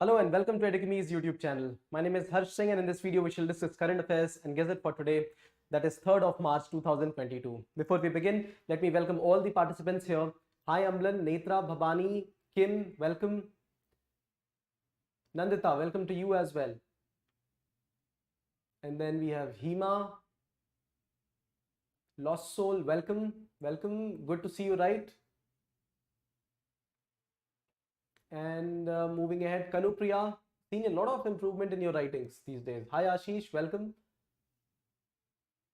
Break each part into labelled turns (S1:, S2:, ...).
S1: Hello and welcome to Edukemy's YouTube channel. My name is Harsh Singh and in this video we shall discuss current affairs and gazette for today, that is 3rd of March 2022. Before we begin, let me welcome all the participants here. Hi Amlan, Netra, Bhabani, Kim, welcome. Nandita, welcome to you as well. And then we have Hima, Lost Soul, welcome, welcome, good to see you, right? And moving ahead, Kanupriya, seen a lot of improvement in your writings these days. Hi Ashish, welcome.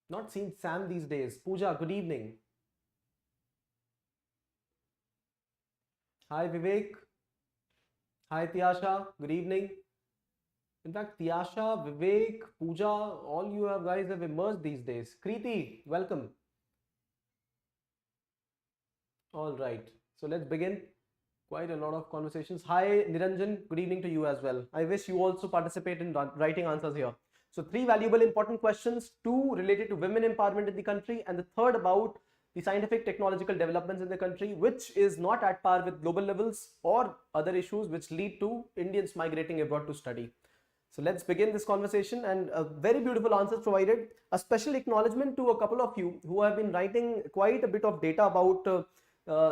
S1: Not seen Sam these days. Pooja, good evening. Hi Vivek. Hi Tyasha, good evening. In fact, Tyasha, Vivek, Pooja, all you guys have emerged these days. Kriti, welcome. All right, so let's begin. Quite a lot of conversations. Hi Niranjan, good evening to you as well. I wish you also participate in writing answers here. So 3 valuable important questions, 2 related to women empowerment in the country, and the 3rd about the scientific technological developments in the country, which is not at par with global levels or other issues which lead to Indians migrating abroad to study. So let's begin this conversation, and very beautiful answers provided. A special acknowledgement to a couple of you who have been writing quite a bit of data about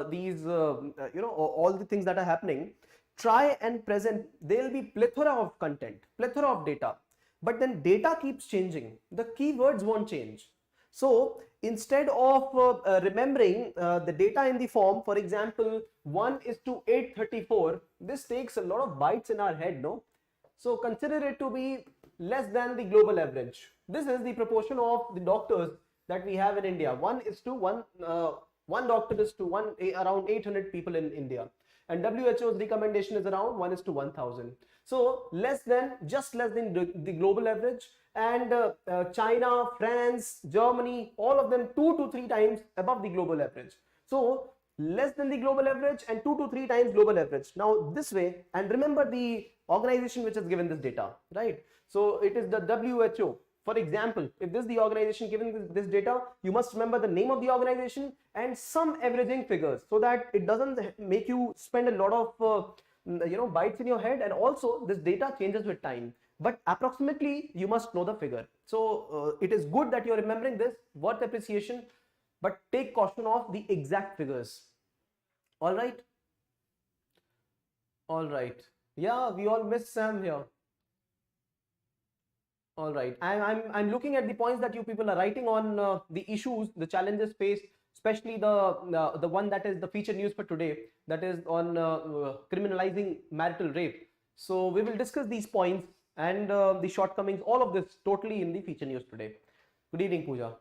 S1: these all the things that are happening. Try and present, there will be plethora of content, plethora of data, but then data keeps changing, the keywords won't change. So instead of remembering the data in the form, for example 1:834, this takes a lot of bytes in our head, no? So consider it to be less than the global average. This is the proportion of the doctors that we have in India. 1:1 one doctor is to around 800 people in India, and WHO's recommendation is around 1:1000. So just less than the global average. And China, France, Germany, all of them 2 to 3 times above the global average. So less than the global average and 2 to 3 times global average. Now this way, and remember the organization which has given this data, right? So it is the WHO. For example, if this is the organization giving this data, you must remember the name of the organization and some averaging figures, so that it doesn't make you spend a lot of bytes in your head. And also this data changes with time, but approximately you must know the figure. So it is good that you're remembering this, worth appreciation, but take caution of the exact figures. All right. All right. Yeah, we all miss Sam here. All right, I'm looking at the points that you people are writing on the issues, the challenges faced, especially the one that is the feature news for today, that is on criminalizing marital rape. So we will discuss these points and the shortcomings, all of this totally in the feature news today. Good evening, Pooja.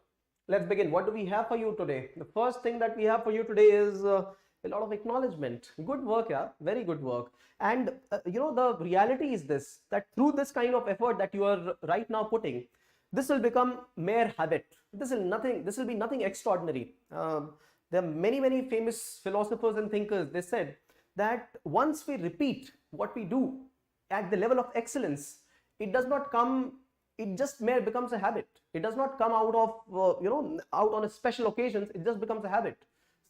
S1: Let's begin. What do we have for you today? The first thing that we have for you today is a lot of acknowledgement. Good work, yeah, very good work. And the reality is this, that through this kind of effort that you are right now putting, this will become mere habit. This will be nothing extraordinary. There are many famous philosophers and thinkers. They said that once we repeat what we do at the level of excellence, it does not come, it just mere becomes a habit. It does not come out of out on a special occasions. It just becomes a habit.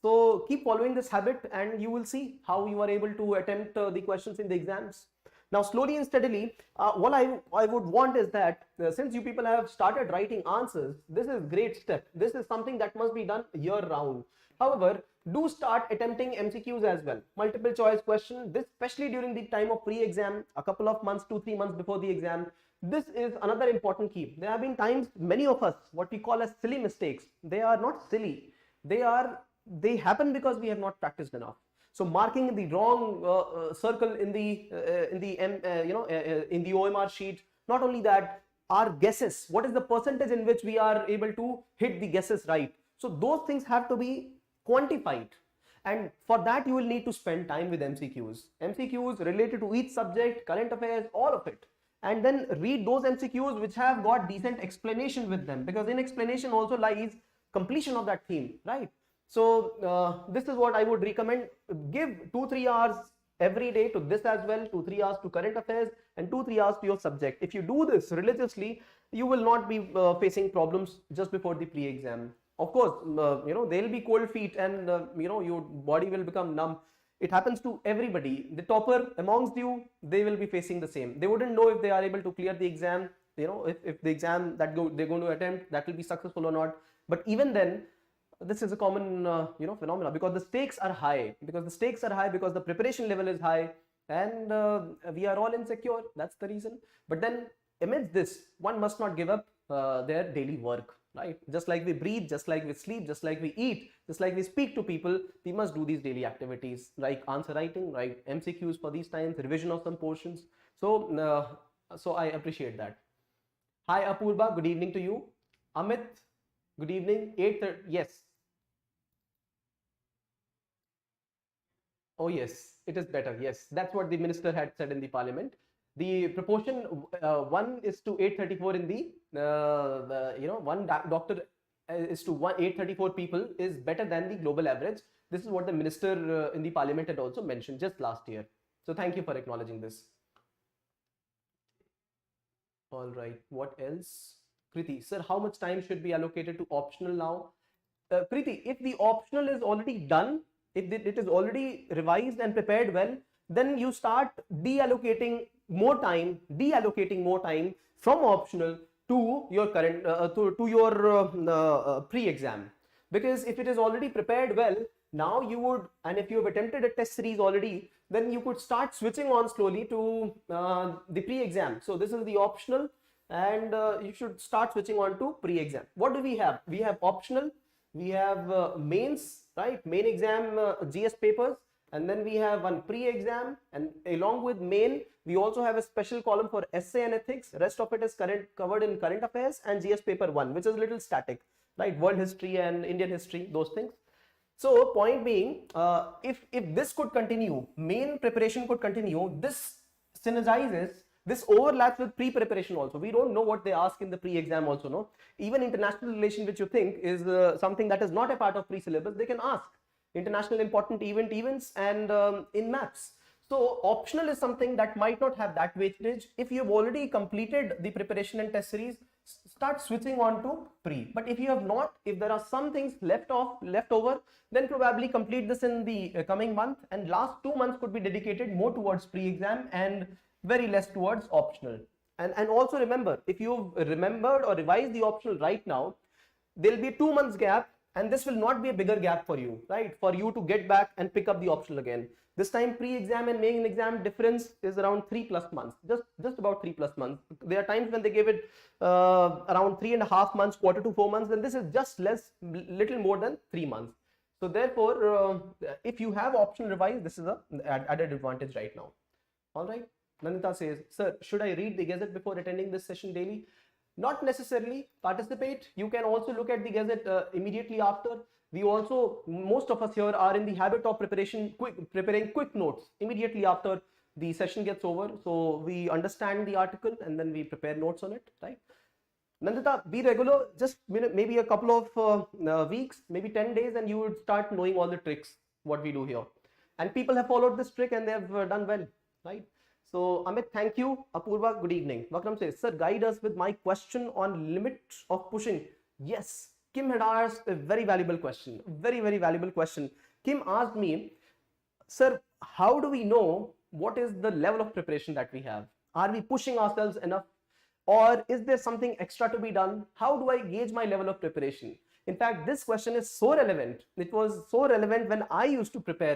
S1: So keep following this habit and you will see how you are able to attempt the questions in the exams. Now slowly and steadily, what I would want is that since you people have started writing answers, this is a great step. This is something that must be done year round. However, do start attempting MCQs as well. Multiple choice question, this especially during the time of pre-exam, a couple of months, 2-3 months before the exam. This is another important key. There have been times, many of us, what we call as silly mistakes. They are not silly. They happen because we have not practiced enough. So marking the wrong circle in the OMR sheet. Not only that, our guesses, what is the percentage in which we are able to hit the guesses right? So those things have to be quantified, and for that you will need to spend time with MCQs related to each subject, current affairs, all of it. And then read those MCQs which have got decent explanation with them, because in explanation also lies completion of that theme, right? So this is what I would recommend. Give 2-3 hours every day to this as well, 2-3 hours to current affairs, and 2-3 hours to your subject. If you do this religiously, you will not be facing problems just before the pre-exam. Of course, there will be cold feet and your body will become numb. It happens to everybody. The topper amongst you, they will be facing the same. They wouldn't know if they are able to clear the exam, you know, if the exam that they're going to attempt, that will be successful or not. But even then, this is a common phenomena, because the stakes are high, because the preparation level is high, and we are all insecure. That's the reason. But then amidst this, one must not give up their daily work, right? Just like we breathe, just like we sleep, just like we eat, just like we speak to people, we must do these daily activities like answer writing, write MCQs for these times, revision of some portions. So I appreciate that. Hi Apurva, good evening to you. Amit, good evening. 8:30, yes. Oh yes, it is better. Yes, that's what the minister had said in the parliament. The proportion 1:834 in one doctor is to 834 people is better than the global average. This is what the minister in the parliament had also mentioned just last year. So thank you for acknowledging this. All right, what else? Kriti, sir, how much time should be allocated to optional now? Kriti, if the optional is already done, if it is already revised and prepared well, then you start deallocating more time from optional to your current to your pre-exam. Because if it is already prepared well, now you would, and if you have attempted a test series already, then you could start switching on slowly to the pre-exam. So this is the optional, and you should start switching on to pre-exam. What do we have? We have optional, we have mains, right? Main exam GS papers, and then we have one pre-exam, and along with main, we also have a special column for essay and ethics. Rest of it is covered in current affairs and GS paper 1, which is a little static, right? World history and Indian history, those things. So point being, if this could continue, main preparation could continue, this synergizes, this overlaps with pre-preparation also. We don't know what they ask in the pre-exam also, no? Even international relation, which you think is something that is not a part of pre-syllabus, they can ask. International important events and in maths. So optional is something that might not have that weightage. If you have already completed the preparation and test series, start switching on to pre. But if you have not, if there are some things left over, then probably complete this in the coming month, and last 2 months could be dedicated more towards pre-exam and very less towards optional. And also remember, if you've remembered or revised the optional right now, there'll be a 2 months gap, and this will not be a bigger gap for you, right? For you to get back and pick up the optional again. This time pre-exam and main exam difference is around 3+ months, just about 3+ months. There are times when they give it around 3.5 months, quarter to 4 months, then this is just little more than 3 months. So therefore, if you have optional revised, this is an added advantage right now. All right. Nandita says, sir, should I read the Gazette before attending this session daily? Not necessarily. Participate. You can also look at the Gazette immediately after. We also, most of us here are in the habit of preparing quick notes immediately after the session gets over. So we understand the article and then we prepare notes on it, right? Nandita, be regular, just maybe a couple of weeks, maybe 10 days, and you would start knowing all the tricks, what we do here. And people have followed this trick and they have done well, right? So Amit, thank you. Apurva, good evening. Vakram says, sir, guide us with my question on limit of pushing. Yes, Kim had asked a very valuable question, very, very valuable question. Kim asked me, sir, how do we know what is the level of preparation that we have? Are we pushing ourselves enough? Or is there something extra to be done? How do I gauge my level of preparation? In fact, this question is so relevant. It was so relevant when I used to prepare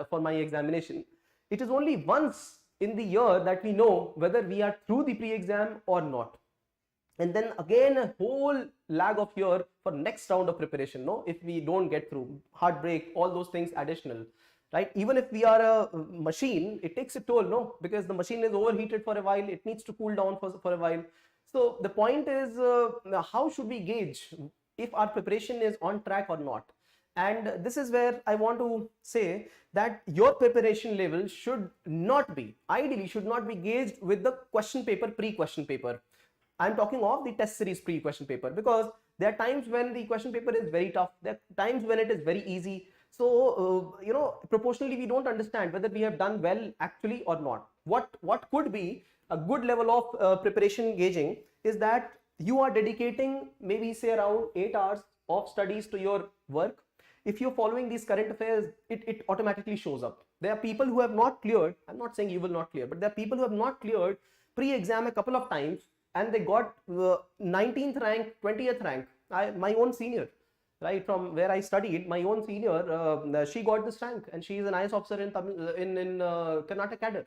S1: for my examination. It is only once in the year that we know whether we are through the pre-exam or not. And then again, a whole lag of year for next round of preparation, no? If we don't get through, heartbreak, all those things additional, right? Even if we are a machine, it takes a toll, no? Because the machine is overheated for a while, it needs to cool down for a while. So the point is, how should we gauge if our preparation is on track or not? And this is where I want to say that your preparation level should not be, ideally should not be gauged with the question paper, pre-question paper. I'm talking of the test series pre-question paper, because there are times when the question paper is very tough. There are times when it is very easy. So, proportionally, we don't understand whether we have done well actually or not. What could be a good level of preparation gauging is that you are dedicating maybe say around 8 hours of studies to your work. if you're following these current affairs, it automatically shows up. There are people who have not cleared, I'm not saying you will not clear, but there are people who have not cleared pre-exam a couple of times and they got 19th rank, 20th rank. My own senior, right, from where I studied, my own senior, she got this rank and she is an IS officer in Karnataka cadre,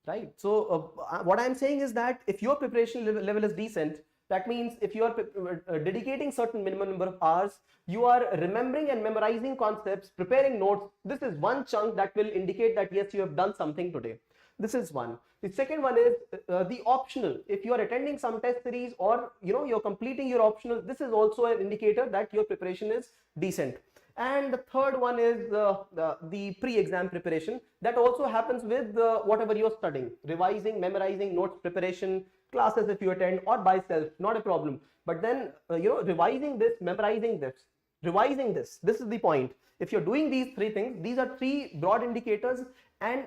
S1: right? So what I'm saying is that if your preparation level is decent, that means if you are dedicating certain minimum number of hours, you are remembering and memorizing concepts, preparing notes. This is one chunk that will indicate that yes, you have done something today. This is one. The second one is the optional. If you are attending some test series or you're completing your optional, this is also an indicator that your preparation is decent. And the third one is the pre-exam preparation. That also happens with whatever you're studying, revising, memorizing, notes preparation, classes if you attend, or by self, not a problem. But then revising this, memorizing this, revising this is the point. If you're doing these three things, these are three broad indicators, and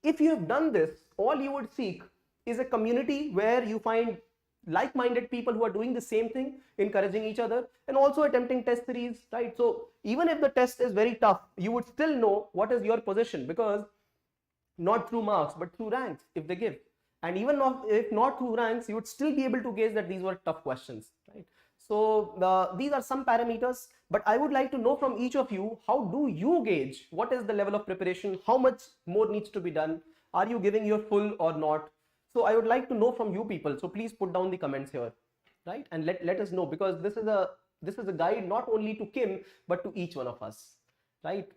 S1: if you have done this, all you would seek is a community where you find like-minded people who are doing the same thing, encouraging each other, and also attempting test series, right? So even if the test is very tough, you would still know what is your position, because not through marks but through ranks if they give, and even if not through ranks, you would still be able to gauge that these were tough questions, right? So these are some parameters, but I would like to know from each of you, how do you gauge what is the level of preparation, how much more needs to be done, are you giving your full or not? So I would like to know from you people, so please put down the comments here, right? And let us know, because this is a guide not only to Kim but to each one of us, right?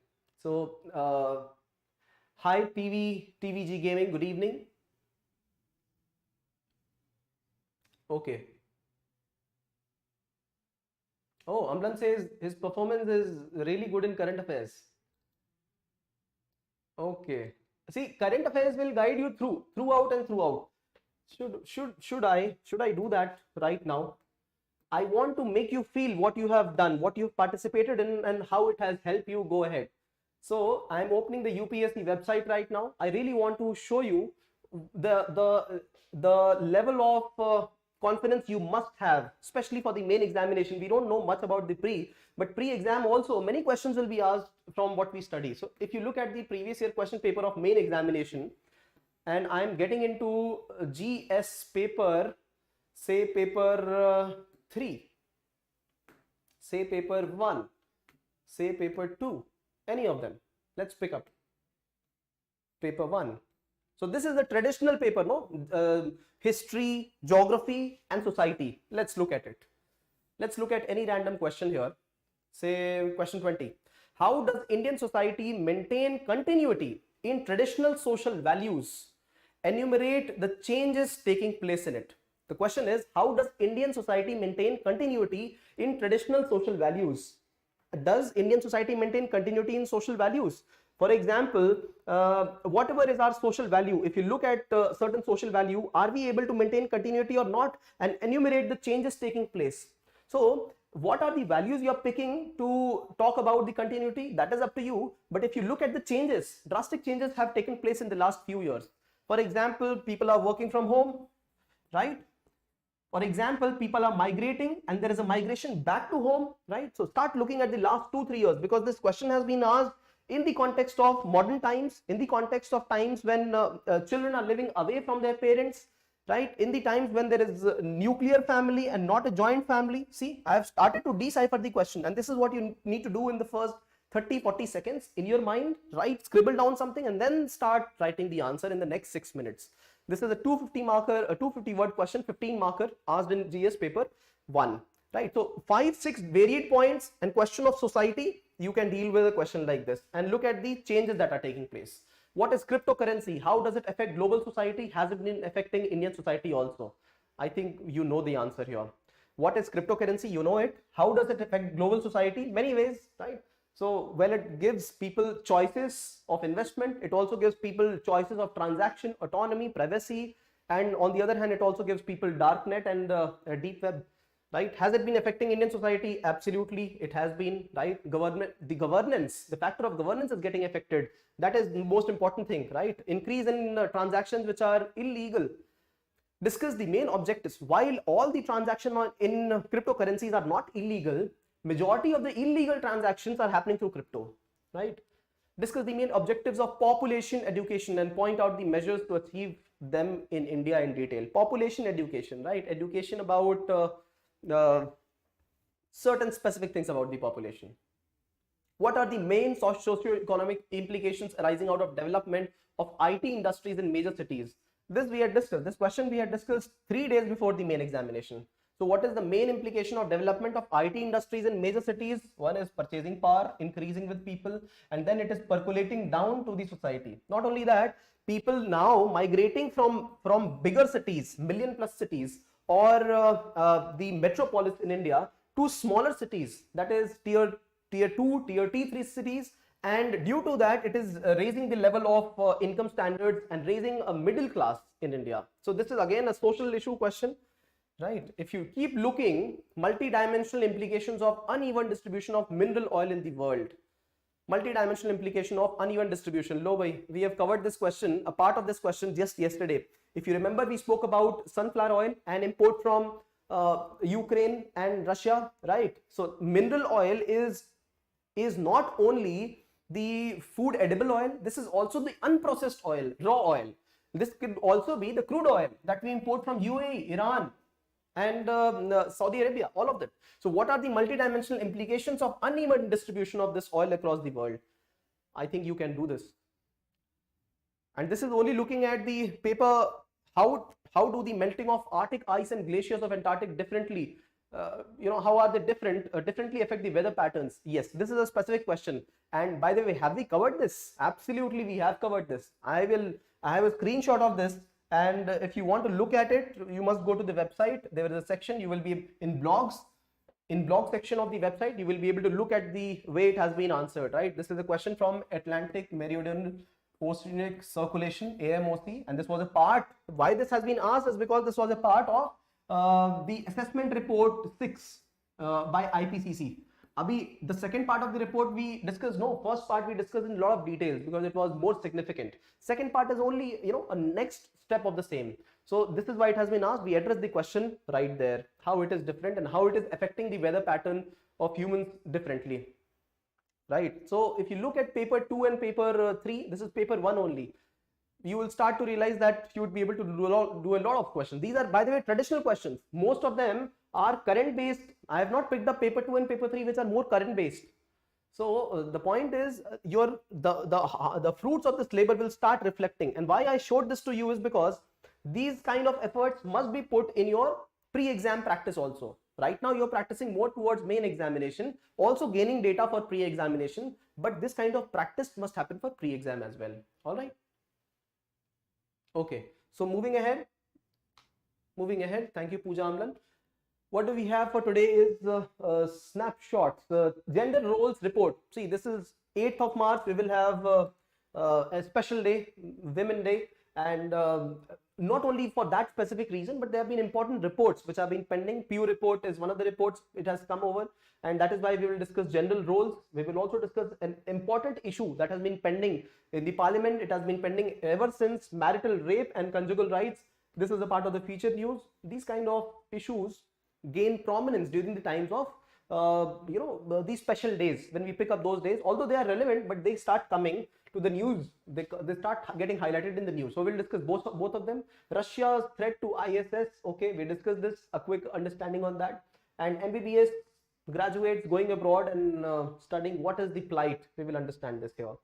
S1: So hi TVG Gaming, good evening. Okay. Oh, Amlan says his performance is really good in current affairs. Okay. See, current affairs will guide you throughout and throughout. Should I do that right now? I want to make you feel what you have done, what you've participated in, and how it has helped you go ahead. So I'm opening the UPSC website right now. I really want to show you the level of confidence you must have, especially for the main examination. We don't know much about the but pre-exam also many questions will be asked from what we study. So if you look at the previous year question paper of main examination, and I'm getting into GS paper, say paper 3, say paper 1, say paper 2, any of them. Let's pick up paper 1. So this is the traditional paper, no? History, geography, and society. Let's look at it. Let's look at any random question here. Say question 20. How does Indian society maintain continuity in traditional social values? Enumerate the changes taking place in it. The question is, how does Indian society maintain continuity in traditional social values? Does Indian society maintain continuity in social values? For example, whatever is our social value, if you look at certain social value, are we able to maintain continuity or not, and enumerate the changes taking place? So what are the values you are picking to talk about the continuity? That is up to you. But if you look at the changes, drastic changes have taken place in the last few years. For example, people are working from home, right? For example, people are migrating and there is a migration back to home, right? So start looking at the last 2-3 years, because this question has been asked in the context of modern times, in the context of times when children are living away from their parents, right? In the times when there is a nuclear family and not a joint family. See, I have started to decipher the question, and this is what you need to do in the first 30-40 seconds in your mind. Write, scribble down something, and then start writing the answer in the next 6 minutes. This is a 250 marker, a 250 word question, 15 marker, asked in GS paper 1, right? So 5-6 varied points and question of society, you can deal with a question like this and look at the changes that are taking place. What is cryptocurrency? How does it affect global society? Has it been affecting Indian society also? I think you know the answer here. What is cryptocurrency? You know it. How does it affect global society? Many ways, right? So, well, it gives people choices of investment. It also gives people choices of transaction, autonomy, privacy. And on the other hand, it also gives people darknet and deep web, right? Has it been affecting Indian society? Absolutely, it has been, right? The factor of governance is getting affected. That is the most important thing, right? Increase in transactions which are illegal. Discuss the main objectives. While all the transactions in cryptocurrencies are not illegal, Majority of the illegal transactions are happening through crypto, right? Discuss the main objectives of population education and point out the measures to achieve them in India in detail. Population education, right? Education about certain specific things about the population. What are the main socio-economic implications arising out of development of IT industries in major cities? This we had discussed. This question we had discussed 3 days before the main examination. So what is the main implication of development of IT industries in major cities? One is purchasing power increasing with people, and then it is percolating down to the society. Not only that, people now migrating from bigger cities, million plus cities, or the metropolis in India to smaller cities, that is tier 2, tier T3 cities, and due to that it is raising the level of income standards and raising a middle class in India. So this is again a social issue question, right? If you keep looking, multi-dimensional implications of uneven distribution of mineral oil in the world. Multi-dimensional implication of uneven distribution. Lo bhai, we have covered this question, a part of this question just yesterday. If you remember, we spoke about sunflower oil and import from Ukraine and Russia, right? So mineral oil is not only the food edible oil, this is also the unprocessed oil, raw oil. This could also be the crude oil that we import from UAE, Iran, and Saudi Arabia, all of that. So what are the multidimensional implications of uneven distribution of this oil across the world? I think you can do this. And this is only looking at the paper, how do the melting of Arctic ice and glaciers of Antarctic differently, how are they differently affect the weather patterns? Yes, this is a specific question. And by the way, have we covered this? Absolutely, we have covered this. I have a screenshot of this. And if you want to look at it, you must go to the website. There is a section, you will be in blogs. In blog section of the website, you will be able to look at the way it has been answered, right? This is a question from Atlantic Meridional Oceanic Circulation, AMOC. And this was a part, why this has been asked is because this was a part of the assessment report 6 by IPCC. Abhi, the second part of the report we discussed, first part we discussed in a lot of details because it was more significant. Second part is only, a next step of the same. So this is why it has been asked. We address the question right there, how it is different and how it is affecting the weather pattern of humans differently, right? So if you look at paper 2 and paper 3, this is paper 1 only. You will start to realize that you would be able to do a lot of questions. These are, by the way, traditional questions. Most of them are current based. I have not picked up paper 2 and paper 3 which are more current based. So the point is the fruits of this labor will start reflecting. And why I showed this to you is because these kind of efforts must be put in your pre-exam practice also. Right now you're practicing more towards main examination, also gaining data for pre-examination, but this kind of practice must happen for pre-exam as well. All right. Okay, so moving ahead. Thank you, Pooja Amlan. What do we have for today is snapshots, gender roles report. See, this is 8th of March. We will have a special day, Women Day, and not only for that specific reason, but there have been important reports which have been pending. Pew report is one of the reports. It has come over, and that is why we will discuss gender roles. We will also discuss an important issue that has been pending in the parliament. It has been pending ever since marital rape and conjugal rights. This is a part of the feature news. These kind of issues gain prominence during the times of these special days, when we pick up those days, although they are relevant, but they start coming to the news. They start getting highlighted in the news. So we'll discuss both of them. Russia's threat to ISS. Okay, we discussed this, a quick understanding on that. And MBBS graduates going abroad and studying, what is the plight? We will understand this here.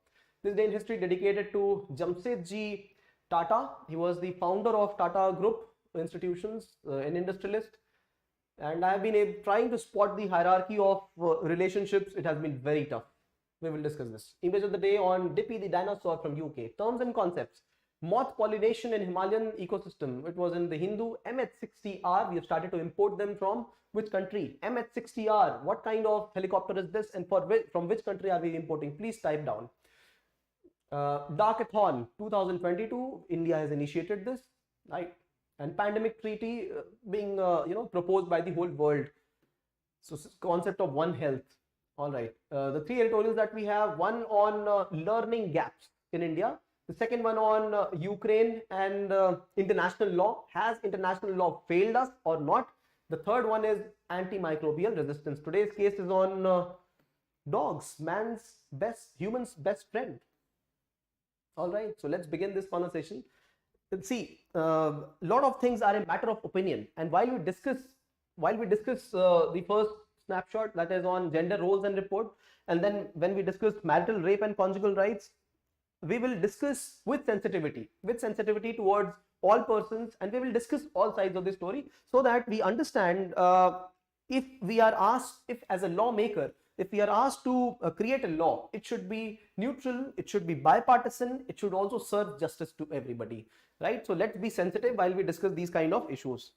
S1: This day in history dedicated to Jamsetji Tata. He was the founder of Tata Group Institutions, an industrialist. And I have been trying to spot the hierarchy of relationships. It has been very tough. We will discuss this. Image of the day on Dippy, the dinosaur from UK. Terms and concepts. Moth pollination in Himalayan ecosystem. It was in the Hindu. MH60R. We have started to import them from which country? MH60R. What kind of helicopter is this, and from which country are we importing? Please type down. Darkathon 2022. India has initiated this, right? And pandemic treaty being proposed by the whole world. So concept of One Health. All right. The 3 editorials that we have: one on learning gaps in India, the second one on Ukraine and international law. Has international law failed us or not? The third one is antimicrobial resistance. Today's case is on dogs, human's best friend. All right, so let's begin this conversation. See, a lot of things are a matter of opinion, and while we discuss the first snapshot, that is on gender roles and report, and then when we discuss marital rape and conjugal rights, we will discuss with sensitivity towards all persons, and we will discuss all sides of the story, so that we understand if as a lawmaker, if we are asked to create a law, it should be neutral, it should be bipartisan, it should also serve justice to everybody, right? So let's be sensitive while we discuss these kind of issues.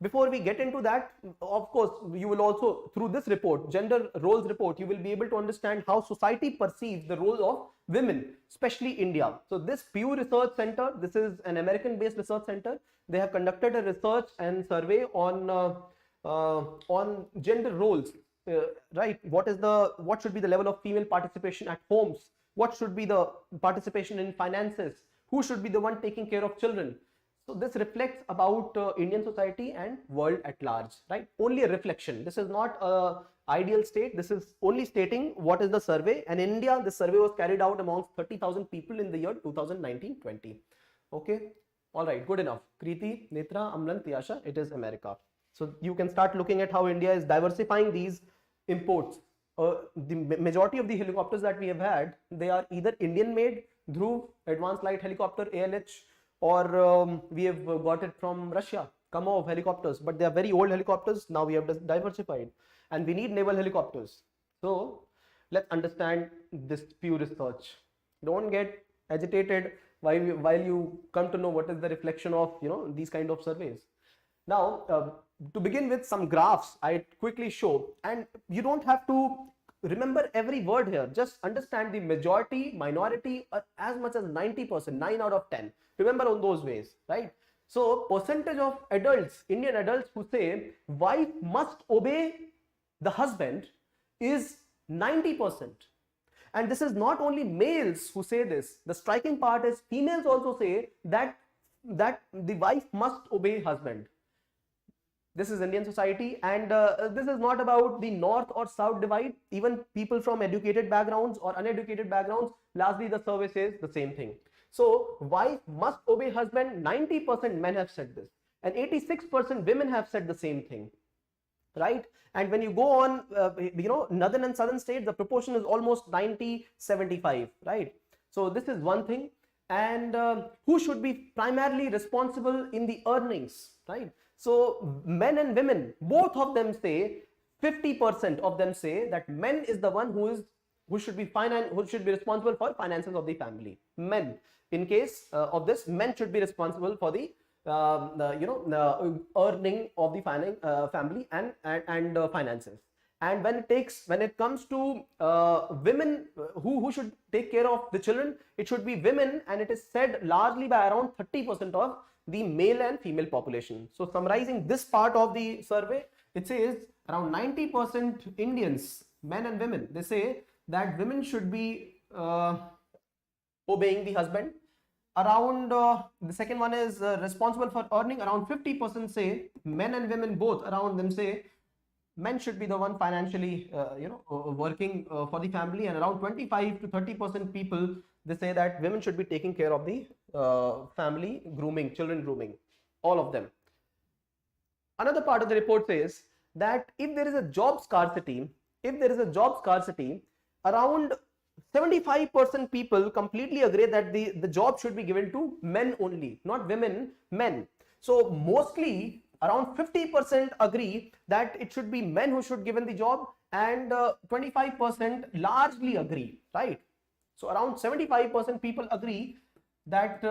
S1: Before we get into that, of course, you will also, through this report, gender roles report, you will be able to understand how society perceives the role of women, especially India. So this Pew Research Center, this is an American-based research center. They have conducted a research and survey on gender roles. Right, what should be the level of female participation at homes, what should be the participation in finances, who should be the one taking care of children. So this reflects about Indian society and world at large, right? Only a reflection. This is not a ideal state. This is only stating what is the survey. And in India, this survey was carried out amongst 30,000 people in the year 2019-20. Okay, all right, good enough. Kriti, Netra, Amlan, Tiyasha, it is America. So you can start looking at how India is diversifying these imports. The majority of the helicopters that we have had, they are either Indian made, Dhruv, Advanced Light Helicopter, ALH, or we have got it from Russia, Kamov helicopters, but they are very old helicopters. Now we have diversified, and we need naval helicopters. So let's understand this Pew research. Don't get agitated while you come to know what is the reflection of these kind of surveys. Now, to begin with, some graphs I quickly show, and you don't have to remember every word here. Just understand the majority, minority, as much as 90%, 9 out of 10. Remember on those ways, right? So percentage of adults, Indian adults, who say wife must obey the husband is 90%. And this is not only males who say this. The striking part is females also say that the wife must obey husband. This is Indian society, and this is not about the north or south divide. Even people from educated backgrounds or uneducated backgrounds, largely the survey says the same thing. So wife must obey husband, 90% men have said this, and 86% women have said the same thing, right? And when you go on, northern and southern states, the proportion is almost 90-75, right? So this is one thing. And who should be primarily responsible in the earnings, right? So men and women, both of them say, 50% of them say that men is the one who should be responsible for finances of the family. Men, in case of this, men should be responsible for the earning of the family and finances. And when it comes to women who should take care of the children, it should be women, and it is said largely by around 30% of the male and female population. So summarizing this part of the survey, it says around 90% Indians, men and women, they say that women should be obeying the husband. Around the second one is responsible for earning. Around 50% say, men and women both around them say men should be the one financially working for the family, and around 25-30% people, they say that women should be taking care of the family grooming, children grooming, all of them. Another part of the report says that if there is a job scarcity, around 75% people completely agree that the job should be given to men only, not women, men. So mostly around 50% agree that it should be men who should given the job, and 25% largely agree, right? So around 75% people agree that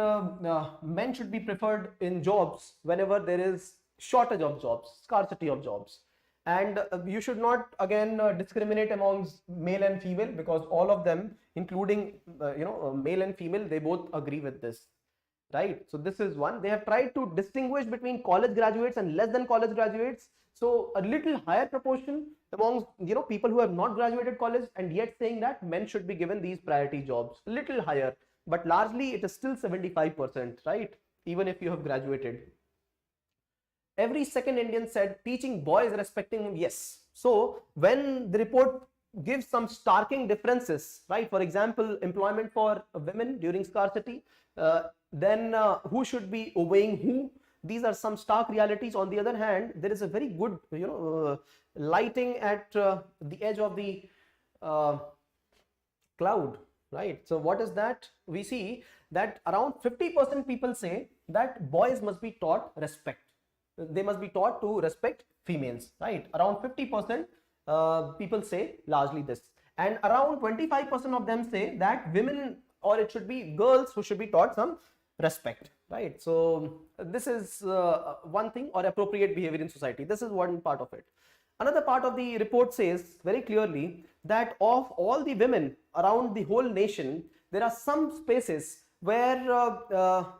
S1: men should be preferred in jobs whenever there is shortage of jobs, scarcity of jobs. And you should not again discriminate amongst male and female, because all of them, including male and female, they both agree with this, right? So this is one. They have tried to distinguish between college graduates and less than college graduates. So a little higher proportion amongst people who have not graduated college, and yet saying that men should be given these priority jobs, a little higher, but largely it is still 75%, right? Even if you have graduated. Every second Indian said teaching boys respecting women. Yes. So when the report gives some starking differences, right? For example, employment for women during scarcity, then who should be obeying who? These are some stark realities. On the other hand, there is a very good, lighting at the edge of the cloud, right? So what is that? We see that around 50% people say that boys must be taught respect. They must be taught to respect females, right? Around 50% people say largely this, and around 25% of them say that women, or it should be girls, who should be taught some respect, right? So this is one thing, or appropriate behavior in society. This is one part of it. Another part of the report says very clearly that of all the women around the whole nation, there are some spaces where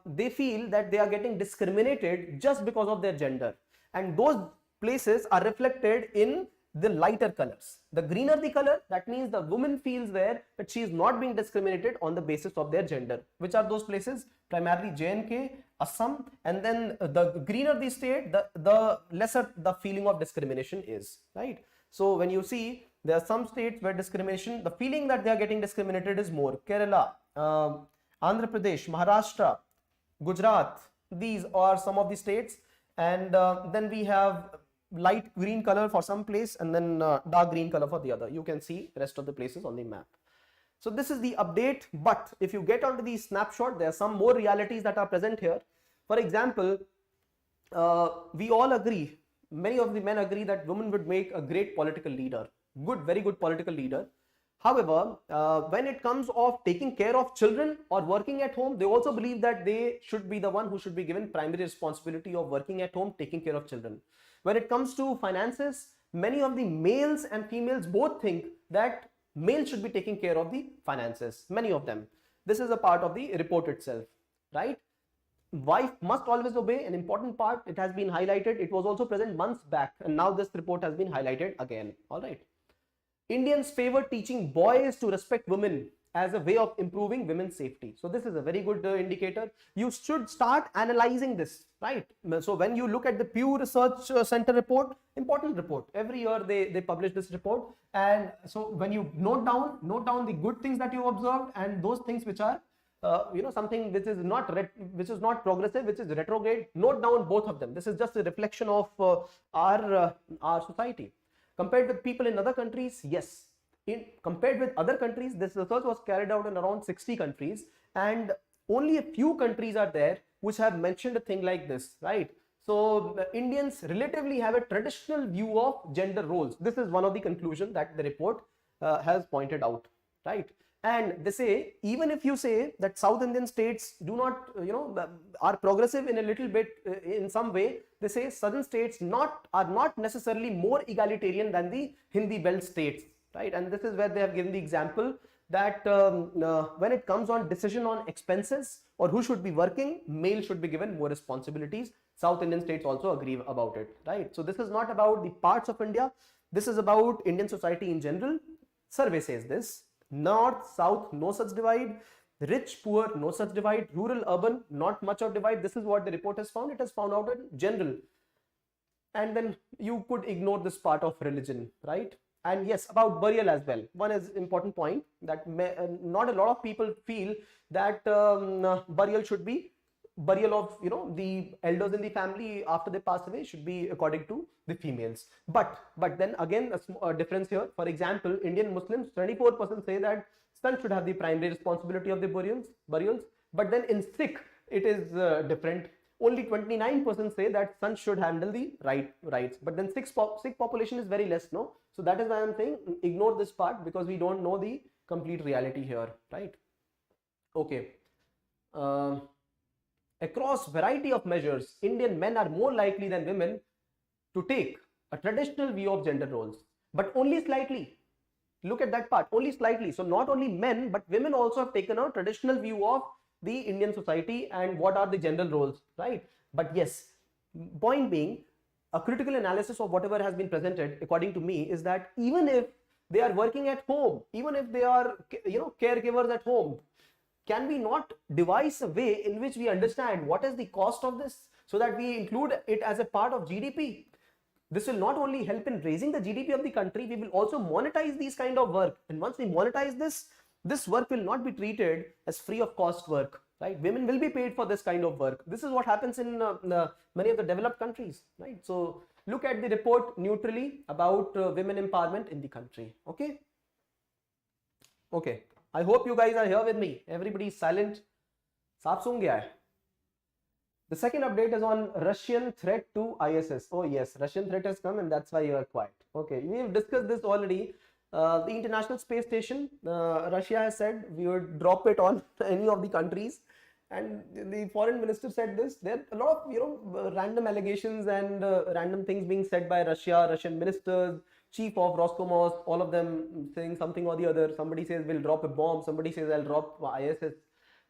S1: they feel that they are getting discriminated just because of their gender, and those places are reflected in the lighter colors. The greener the color, that means the woman feels there that she is not being discriminated on the basis of their gender. Which are those places? Primarily J&K, Assam, and then the greener the state, the lesser the feeling of discrimination is, right? So when you see there are some states where discrimination, the feeling that they are getting discriminated is more. Kerala, Andhra Pradesh, Maharashtra, Gujarat, these are some of the states, and then we have light green color for some place and then dark green color for the other. You can see rest of the places on the map. So this is the update, but if you get onto the snapshot, there are some more realities that are present here. For example, we all agree, many of the men agree that women would make a great political leader, very good political leader. However, when it comes of taking care of children or working at home, they also believe that they should be the one who should be given primary responsibility of working at home, taking care of children. When it comes to finances, many of the males and females both think that males should be taking care of the finances, many of them. This is a part of the report itself, right? Wife must always obey, an important part. It has been highlighted. It was also present months back, and now this report has been highlighted again. All right. Indians favor teaching boys to respect women as a way of improving women's safety. So this is a very good indicator. You should start analyzing this, right? So when you look at the Pew Research Center report, important report, every year they publish this report, and so when you note down the good things that you observed and those things which are something which is not progressive, which is retrograde, note down both of them. This is just a reflection of our society. Compared with people in other countries, yes. Compared with other countries, this research was carried out in around 60 countries, and only a few countries are there which have mentioned a thing like this, right? So Indians relatively have a traditional view of gender roles. This is one of the conclusions that the report has pointed out, right? And they say, even if you say that South Indian states do not, are progressive in a little bit in some way, they say southern states are not necessarily more egalitarian than the Hindi belt states, right? And this is where they have given the example that when it comes on decision on expenses or who should be working, male should be given more responsibilities. South Indian states also agree about it, right? So this is not about the parts of India. This is about Indian society in general. Survey says this. North, South, no such divide. Rich, poor, no such divide. Rural, urban, not much of divide. This is what the report has found. It has found out in general. And then you could ignore this part of religion, right? And yes, about burial as well. One is important point that not a lot of people feel that burial should be burial of the elders in the family after they pass away should be according to the females. But then again a difference here. For example, Indian Muslims 24% say that son should have the primary responsibility of the burials. But then in Sikh it is different. Only 29% say that son should handle the rights. But then Sikh population is very less, no? So that is why I'm saying ignore this part, because we don't know the complete reality here, right? Okay. Across variety of measures, Indian men are more likely than women to take a traditional view of gender roles, but only slightly. Look at that part, only slightly. So not only men, but women also have taken a traditional view of the Indian society and what are the gender roles, right? But yes, point being, a critical analysis of whatever has been presented, according to me, is that even if they are working at home, even if they are caregivers at home, can we not devise a way in which we understand what is the cost of this? so that we include it as a part of GDP. This will not only help in raising the GDP of the country, we will also monetize these kind of work. And once we monetize this work will not be treated as free of cost work, right? Women will be paid for this kind of work. This is what happens in many of the developed countries, right? So look at the report neutrally about women empowerment in the country. Okay. Okay. I hope you guys are here with me. Everybody is silent. Saap sung gaya hai. The second update is on Russian threat to ISS. Oh yes, Russian threat has come and that's why you are quiet. Okay, we have discussed this already. The International Space Station, Russia has said we would drop it on any of the countries, and the foreign minister said this. There are a lot of random allegations and random things being said by Russian ministers, chief of Roscosmos, all of them saying something or the other. Somebody says we'll drop a bomb, somebody says I'll drop ISS.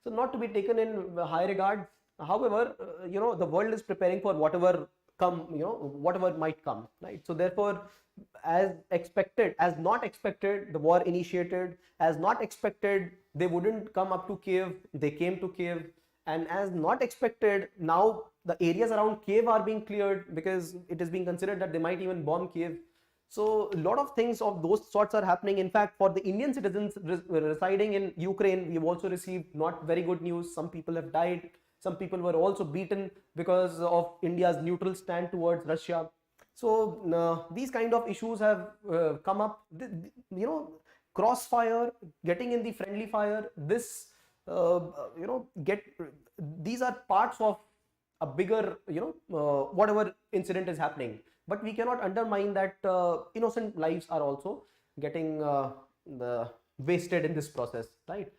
S1: So not to be taken in high regards. However, the world is preparing for whatever whatever might come, right? So therefore, as not expected, the war initiated. As not expected, they wouldn't come up to Kiev. They came to Kiev, and as not expected, now the areas around Kiev are being cleared because it is being considered that they might even bomb Kiev. So a lot of things of those sorts are happening. In fact, for the Indian citizens residing in Ukraine, we've also received not very good news. Some people have died. Some people were also beaten because of India's neutral stand towards Russia. So these kind of issues have come up. Crossfire, getting in the friendly fire. These are parts of a bigger, whatever incident is happening. But we cannot undermine that innocent lives are also getting wasted in this process, right?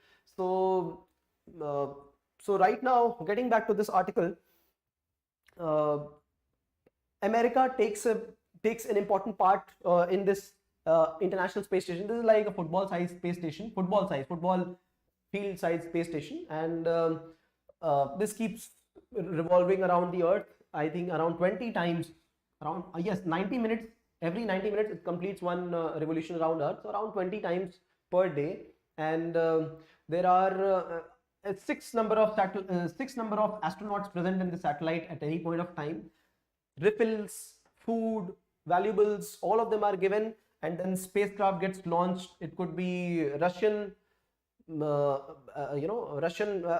S1: So right now, getting back to this article, America takes an important part in this International Space Station. This is like a football-sized space station, football field-sized space station, and this keeps revolving around the Earth. I think around 20 times, 90 minutes. Every 90 minutes, it completes one revolution around Earth. So around 20 times per day, and there are six number of astronauts present in the satellite at any point of time. Refills, food, valuables, all of them are given, and then spacecraft gets launched. It could be Russian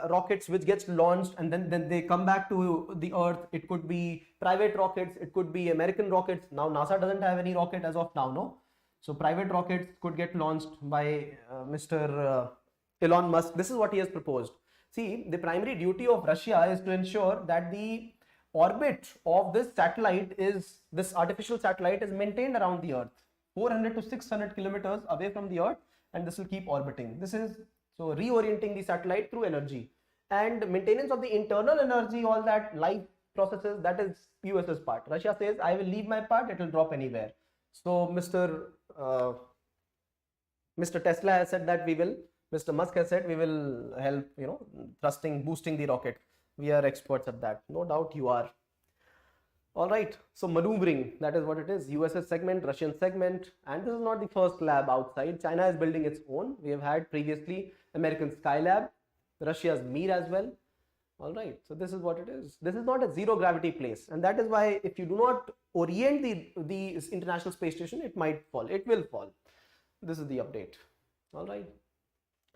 S1: rockets which gets launched, and then they come back to the Earth. It could be private rockets, it could be American rockets. Now NASA doesn't have any rocket as of now, no. So private rockets could get launched by Mr. Elon Musk. This is what he has proposed. See, the primary duty of Russia is to ensure that the orbit of this artificial satellite is maintained around the Earth, 400 to 600 kilometers away from the Earth, and this will keep orbiting. This is so reorienting the satellite through energy and maintenance of the internal energy, all that life processes, that is US's part. Russia says, I will leave my part, it will drop anywhere. So Mr. Tesla has said that Mr. Musk has said we will help, boosting the rocket. We are experts at that. No doubt you are. All right. So maneuvering, that is what it is. USS segment, Russian segment. And this is not the first lab outside. China is building its own. We have had previously American Skylab, Russia's Mir as well. All right. So this is what it is. This is not a zero gravity place. And that is why if you do not orient the International Space Station, it might fall. It will fall. This is the update. All right.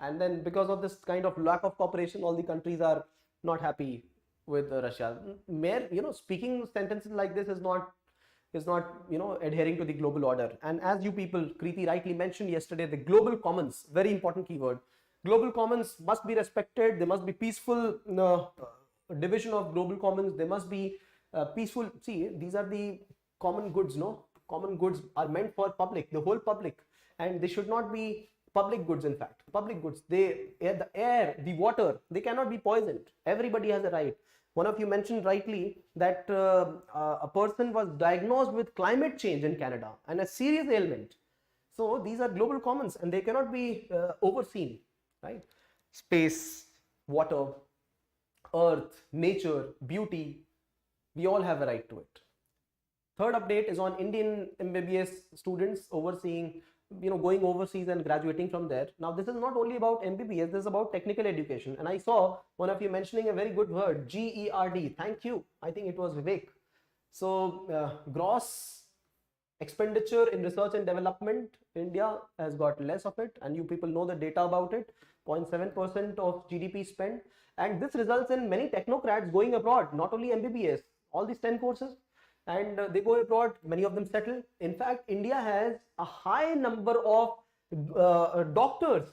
S1: And then because of this kind of lack of cooperation, all the countries are not happy with Russia. Speaking sentences like this is not adhering to the global order. And as you people, Kriti rightly mentioned yesterday, the global commons, very important keyword. Global commons must be respected. There must be peaceful division of global commons. There must be peaceful. See, these are the common goods. No, common goods are meant for public, the whole public, and they should not be public goods. In fact, public goods, the air, the water, they cannot be poisoned. Everybody has a right. One of you mentioned rightly that a person was diagnosed with climate change in Canada and a serious ailment. So these are global commons and they cannot be overseen, right? Space, water, earth, nature, beauty, we all have a right to it. Third update is on Indian MBBS students overseeing going overseas and graduating from there. Now this is not only about MBBS, this is about technical education, and I saw one of you mentioning a very good word, GERD. Thank you. I think it was Vivek. So gross expenditure in research and development, India has got less of it, and you people know the data about it. 0.7% of GDP spent, and this results in many technocrats going abroad, not only MBBS, all these 10 courses, and they go abroad, many of them settle. In fact, India has a high number of doctors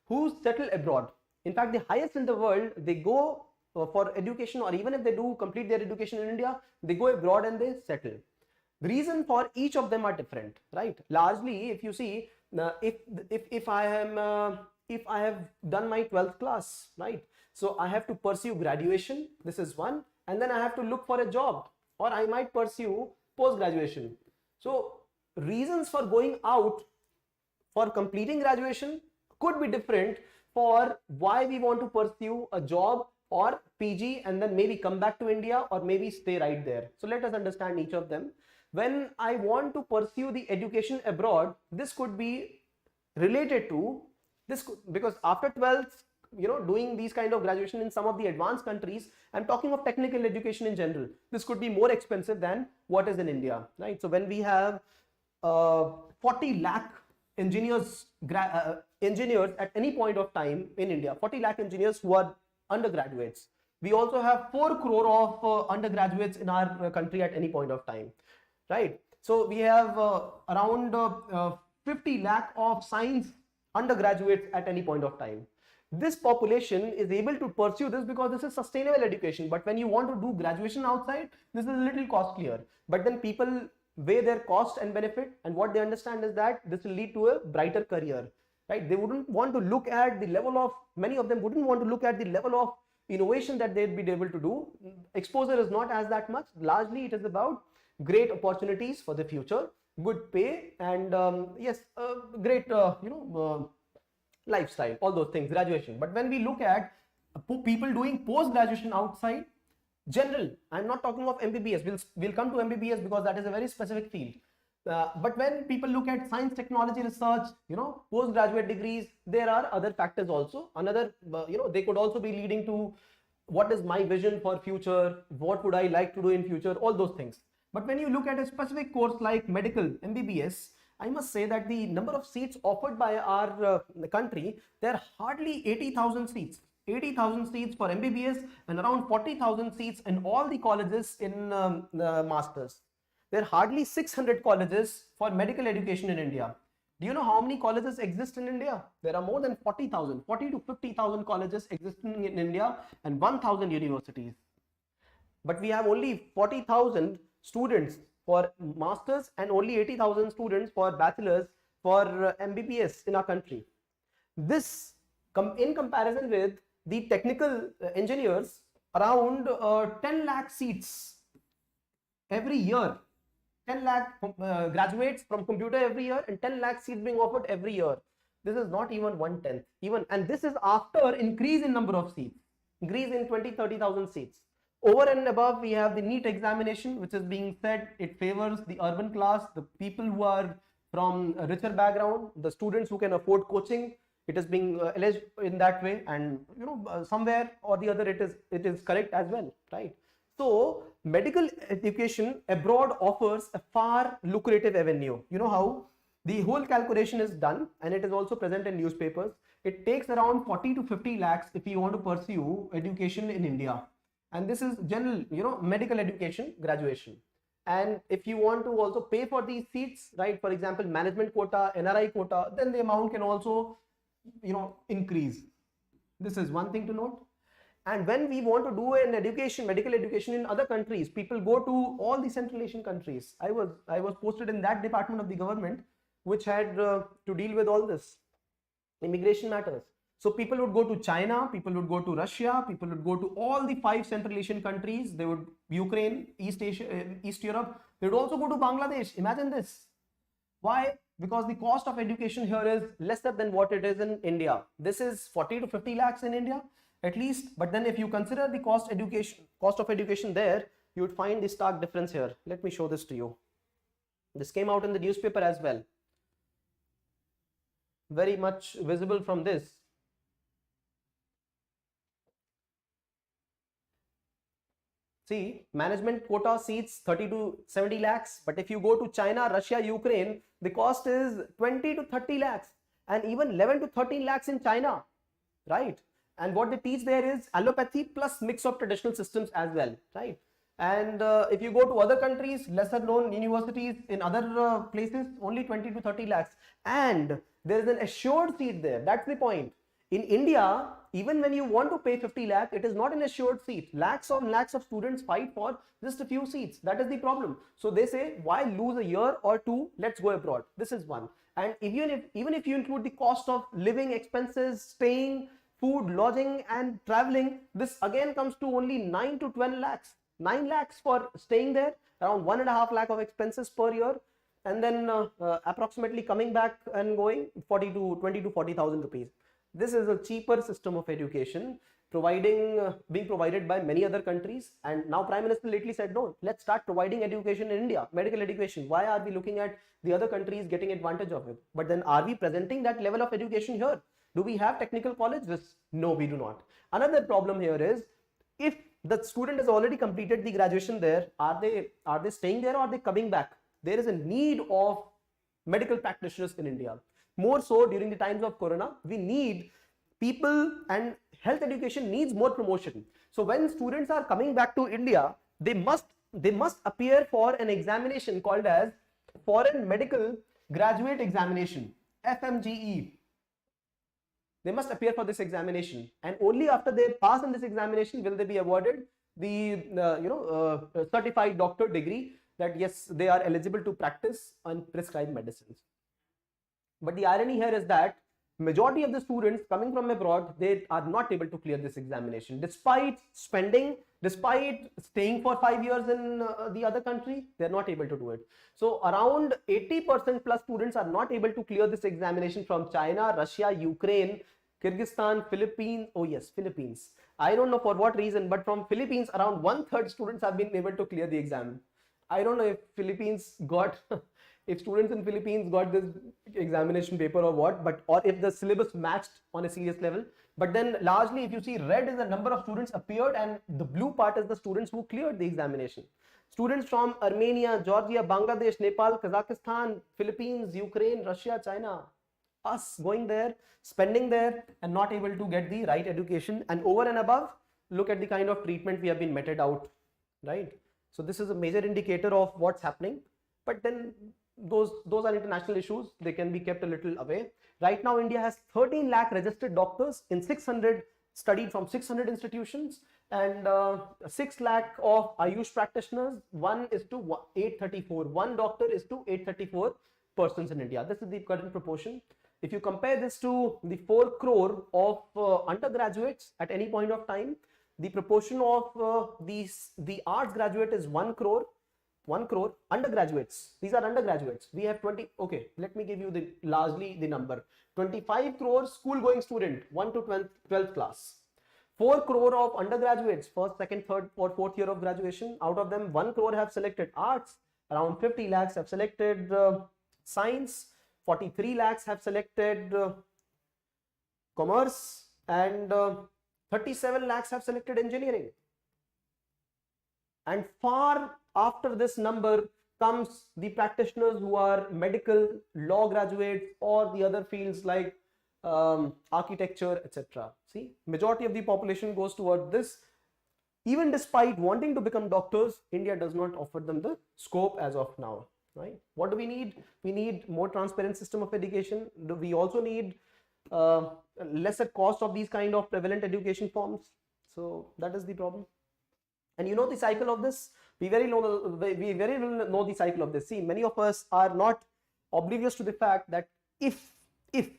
S1: who settle abroad. In fact, the highest in the world, they go for education, or even if they do complete their education in India, they go abroad and they settle. The reason for each of them are different, right? Largely, if you see, if I have done my 12th class, right? So I have to pursue graduation, this is one, and then I have to look for a job, or I might pursue post-graduation. So reasons for going out for completing graduation could be different for why we want to pursue a job or PG and then maybe come back to India or maybe stay right there. So let us understand each of them. When I want to pursue the education abroad, this could be related to this, because after 12th, doing these kind of graduation in some of the advanced countries, I'm talking of technical education in general, this could be more expensive than what is in India, right? So when we have 40 lakh engineers at any point of time in India, 40 lakh engineers who are undergraduates. We also have 4 crore of undergraduates in our country at any point of time, right? So we have around 50 lakh of science undergraduates at any point of time. This population is able to pursue this because this is sustainable education. But when you want to do graduation outside, this is a little costlier. But then people weigh their cost and benefit, and what they understand is that this will lead to a brighter career, right? They wouldn't want to look at the level of, many of them wouldn't want to look at the level of innovation that they'd be able to do. Exposure is not as that much. Largely, it is about great opportunities for the future, good pay, and yes, great, lifestyle, all those things, graduation. But when we look at people doing post-graduation outside, general, I'm not talking of MBBS, we'll come to MBBS because that is a very specific field. But when people look at science, technology, research, postgraduate degrees, there are other factors also. Another, they could also be leading to what is my vision for future, what would I like to do in future, all those things. But when you look at a specific course like medical, MBBS, I must say that the number of seats offered by our country, there are hardly 80,000 seats. 80,000 seats for MBBS and around 40,000 seats in all the colleges in the masters. There are hardly 600 colleges for medical education in India. Do you know how many colleges exist in India? There are more than 40,000, 40 to 50,000 colleges existing in India and 1,000 universities. But we have only 40,000 students for masters and only 80,000 students for bachelors for MBBS in our country. This, in comparison with the technical engineers, around 10 lakh seats every year. 10 lakh graduates from computer every year and 10 lakh seats being offered every year. This is not even 1/10 even, and this is after increase in number of seats, increase in 20-30,000 seats. Over and above, we have the NEET examination, which is being said it favors the urban class, the people who are from a richer background, the students who can afford coaching. It is being alleged in that way, and somewhere or the other it is correct as well, right? So medical education abroad offers a far lucrative avenue. You know how the whole calculation is done, and it is also present in newspapers. It takes around 40 to 50 lakhs if you want to pursue education in India. And this is general, medical education graduation. And if you want to also pay for these seats, right, for example, management quota, NRI quota, then the amount can also, increase. This is one thing to note. And when we want to do an education, medical education in other countries, people go to all the Central Asian countries. I was posted in that department of the government, which had to deal with all this immigration matters. So people would go to China, people would go to Russia, people would go to all the 5 Central Asian countries. They would Ukraine, East Asia, East Europe. They would also go to Bangladesh. Imagine this. Why? Because the cost of education here is lesser than what it is in India. This is 40 to 50 lakhs in India at least. But then if you consider the cost of education there, you would find the stark difference here. Let me show this to you. This came out in the newspaper as well. very much visible from this. See, management quota seats 30 to 70 lakhs, but if you go to China, Russia, Ukraine, the cost is 20 to 30 lakhs and even 11 to 13 lakhs in China, right? And what they teach there is allopathy plus mix of traditional systems as well, right? And if you go to other countries, lesser known universities in other places, only 20 to 30 lakhs. And there is an assured seat there. That's the point. In India, even when you want to pay 50 lakh, it is not an assured seat. Lakhs on lakhs of students fight for just a few seats. That is the problem. So they say, why lose a year or two? Let's go abroad. This is one. And even if you include the cost of living expenses, staying, food, lodging and traveling, this again comes to only 9 to 12 lakhs. 9 lakhs for staying there, around 1.5 lakh of expenses per year, and then approximately coming back and going 20 to 40,000 rupees. This is a cheaper system of education being provided by many other countries, and now Prime Minister lately said, no, let's start providing education in India, medical education. Why are we looking at the other countries getting advantage of it? But then are we presenting that level of education here? Do we have technical colleges? No, we do not. Another problem here is, if the student has already completed the graduation there, are they staying there or are they coming back? There is a need of medical practitioners in India. More so during the times of Corona, we need people, and health education needs more promotion. So when students are coming back to India, they must appear for an examination called as Foreign Medical Graduate Examination, FMGE. They must appear for this examination, and only after they pass in this examination will they be awarded the certified doctor degree that yes, they are eligible to practice and prescribe medicines. But the irony here is that majority of the students coming from abroad, they are not able to clear this examination despite staying for 5 years in the other country. They're not able to do it. So around 80% plus students are not able to clear this examination from China, Russia, Ukraine, Kyrgyzstan, Philippines. Oh yes, Philippines. I don't know for what reason, but from Philippines, around 1/3 students have been able to clear the exam. I don't know if if students in Philippines got this examination paper or what, or if the syllabus matched on a serious level. But then largely, if you see, red is the number of students appeared and the blue part is the students who cleared the examination. Students from Armenia, Georgia, Bangladesh, Nepal, Kazakhstan, Philippines, Ukraine, Russia, China, us going there, spending there and not able to get the right education. And over and above, look at the kind of treatment we have been meted out, right? So this is a major indicator of what's happening. But then those are international issues. They can be kept a little away. Right now, India has 13 lakh registered doctors in 600 studied from 600 institutions, and 6 lakh of Ayush practitioners. 1 is to 834. 1 doctor is to 834 persons in India. This is the current proportion. If you compare this to the 4 crore of undergraduates at any point of time, the proportion of the arts graduate is 1 crore. 1 crore undergraduates. These are undergraduates. We have 20. Okay, let me give you largely the number. 25 crore school going student, 1 to 12th class. 4 crore of undergraduates, first, second, third or fourth year of graduation. Out of them, 1 crore have selected arts. Around 50 lakhs have selected science. 43 lakhs have selected commerce, and 37 lakhs have selected engineering. And far after this number comes the practitioners who are medical, law graduates, or the other fields like architecture, etc. See, majority of the population goes toward this. Even despite wanting to become doctors, India does not offer them the scope as of now, right? What do we need? We need more transparent system of education. We also need lesser cost of these kind of prevalent education forms. So that is the problem. And you know the cycle of this. We very well know the cycle of this. See, many of us are not oblivious to the fact that if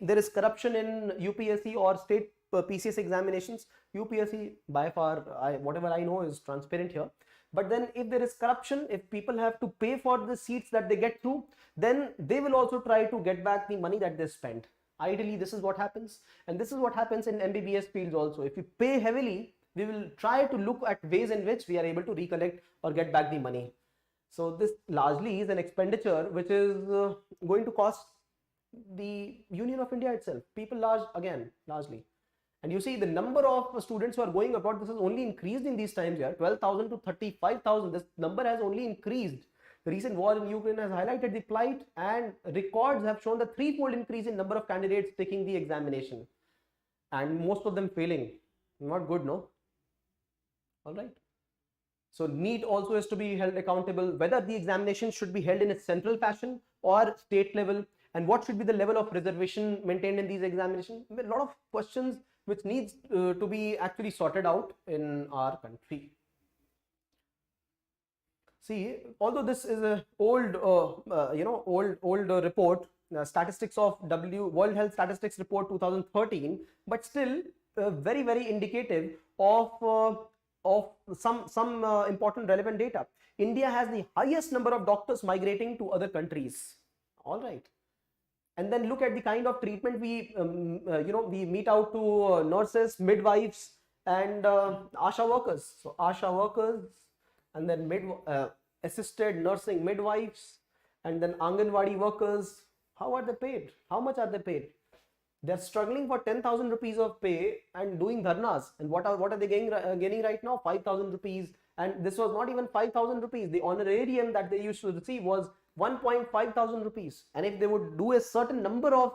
S1: there is corruption in UPSC or state PCS examinations, UPSC by far, whatever I know, is transparent here. But then if there is corruption, if people have to pay for the seats that they get through, then they will also try to get back the money that they spent. Ideally, this is what happens. And this is what happens in MBBS fields also. If you pay heavily, we will try to look at ways in which we are able to recollect or get back the money. So this largely is an expenditure which is going to cost the Union of India itself. People largely. And you see the number of students who are going abroad, this has only increased in these times here, 12,000 to 35,000. This number has only increased. The recent war in Ukraine has highlighted the plight, and records have shown the threefold increase in number of candidates taking the examination, and most of them failing. Not good, no? All right. So NEET also is to be held accountable, whether the examination should be held in a central fashion or state level, and what should be the level of reservation maintained in these examinations. A lot of questions which needs to be actually sorted out in our country. See, although this is a old report, statistics of World Health Statistics Report 2013, but still very, very indicative of some important relevant data. India has the highest number of doctors migrating to other countries. All right. And then look at the kind of treatment we mete out to nurses, midwives, and ASHA workers. So ASHA workers, and then assisted nursing midwives, and then Anganwadi workers. How are they paid? How much are they paid? They're struggling for 10,000 rupees of pay and doing dharnas. And what are they gaining right now? 5,000 rupees. And this was not even 5,000 rupees. The honorarium that they used to receive was 1.5 thousand rupees. And if they would do a certain number of,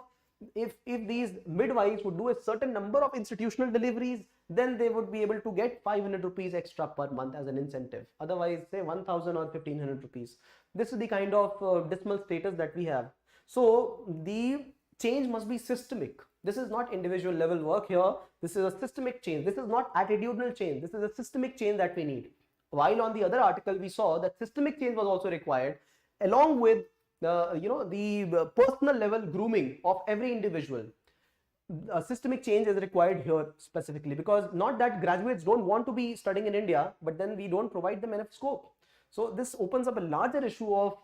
S1: if these midwives would do a certain number of institutional deliveries, then they would be able to get 500 rupees extra per month as an incentive. Otherwise, say 1,000 or 1,500 rupees. This is the kind of dismal status that we have. So the change must be systemic. This is not individual level work here. This is a systemic change. This is not attitudinal change. This is a systemic change that we need. While on the other article, we saw that systemic change was also required, along with the personal level grooming of every individual. A systemic change is required here specifically, because not that graduates don't want to be studying in India, but then we don't provide them enough scope. So this opens up a larger issue of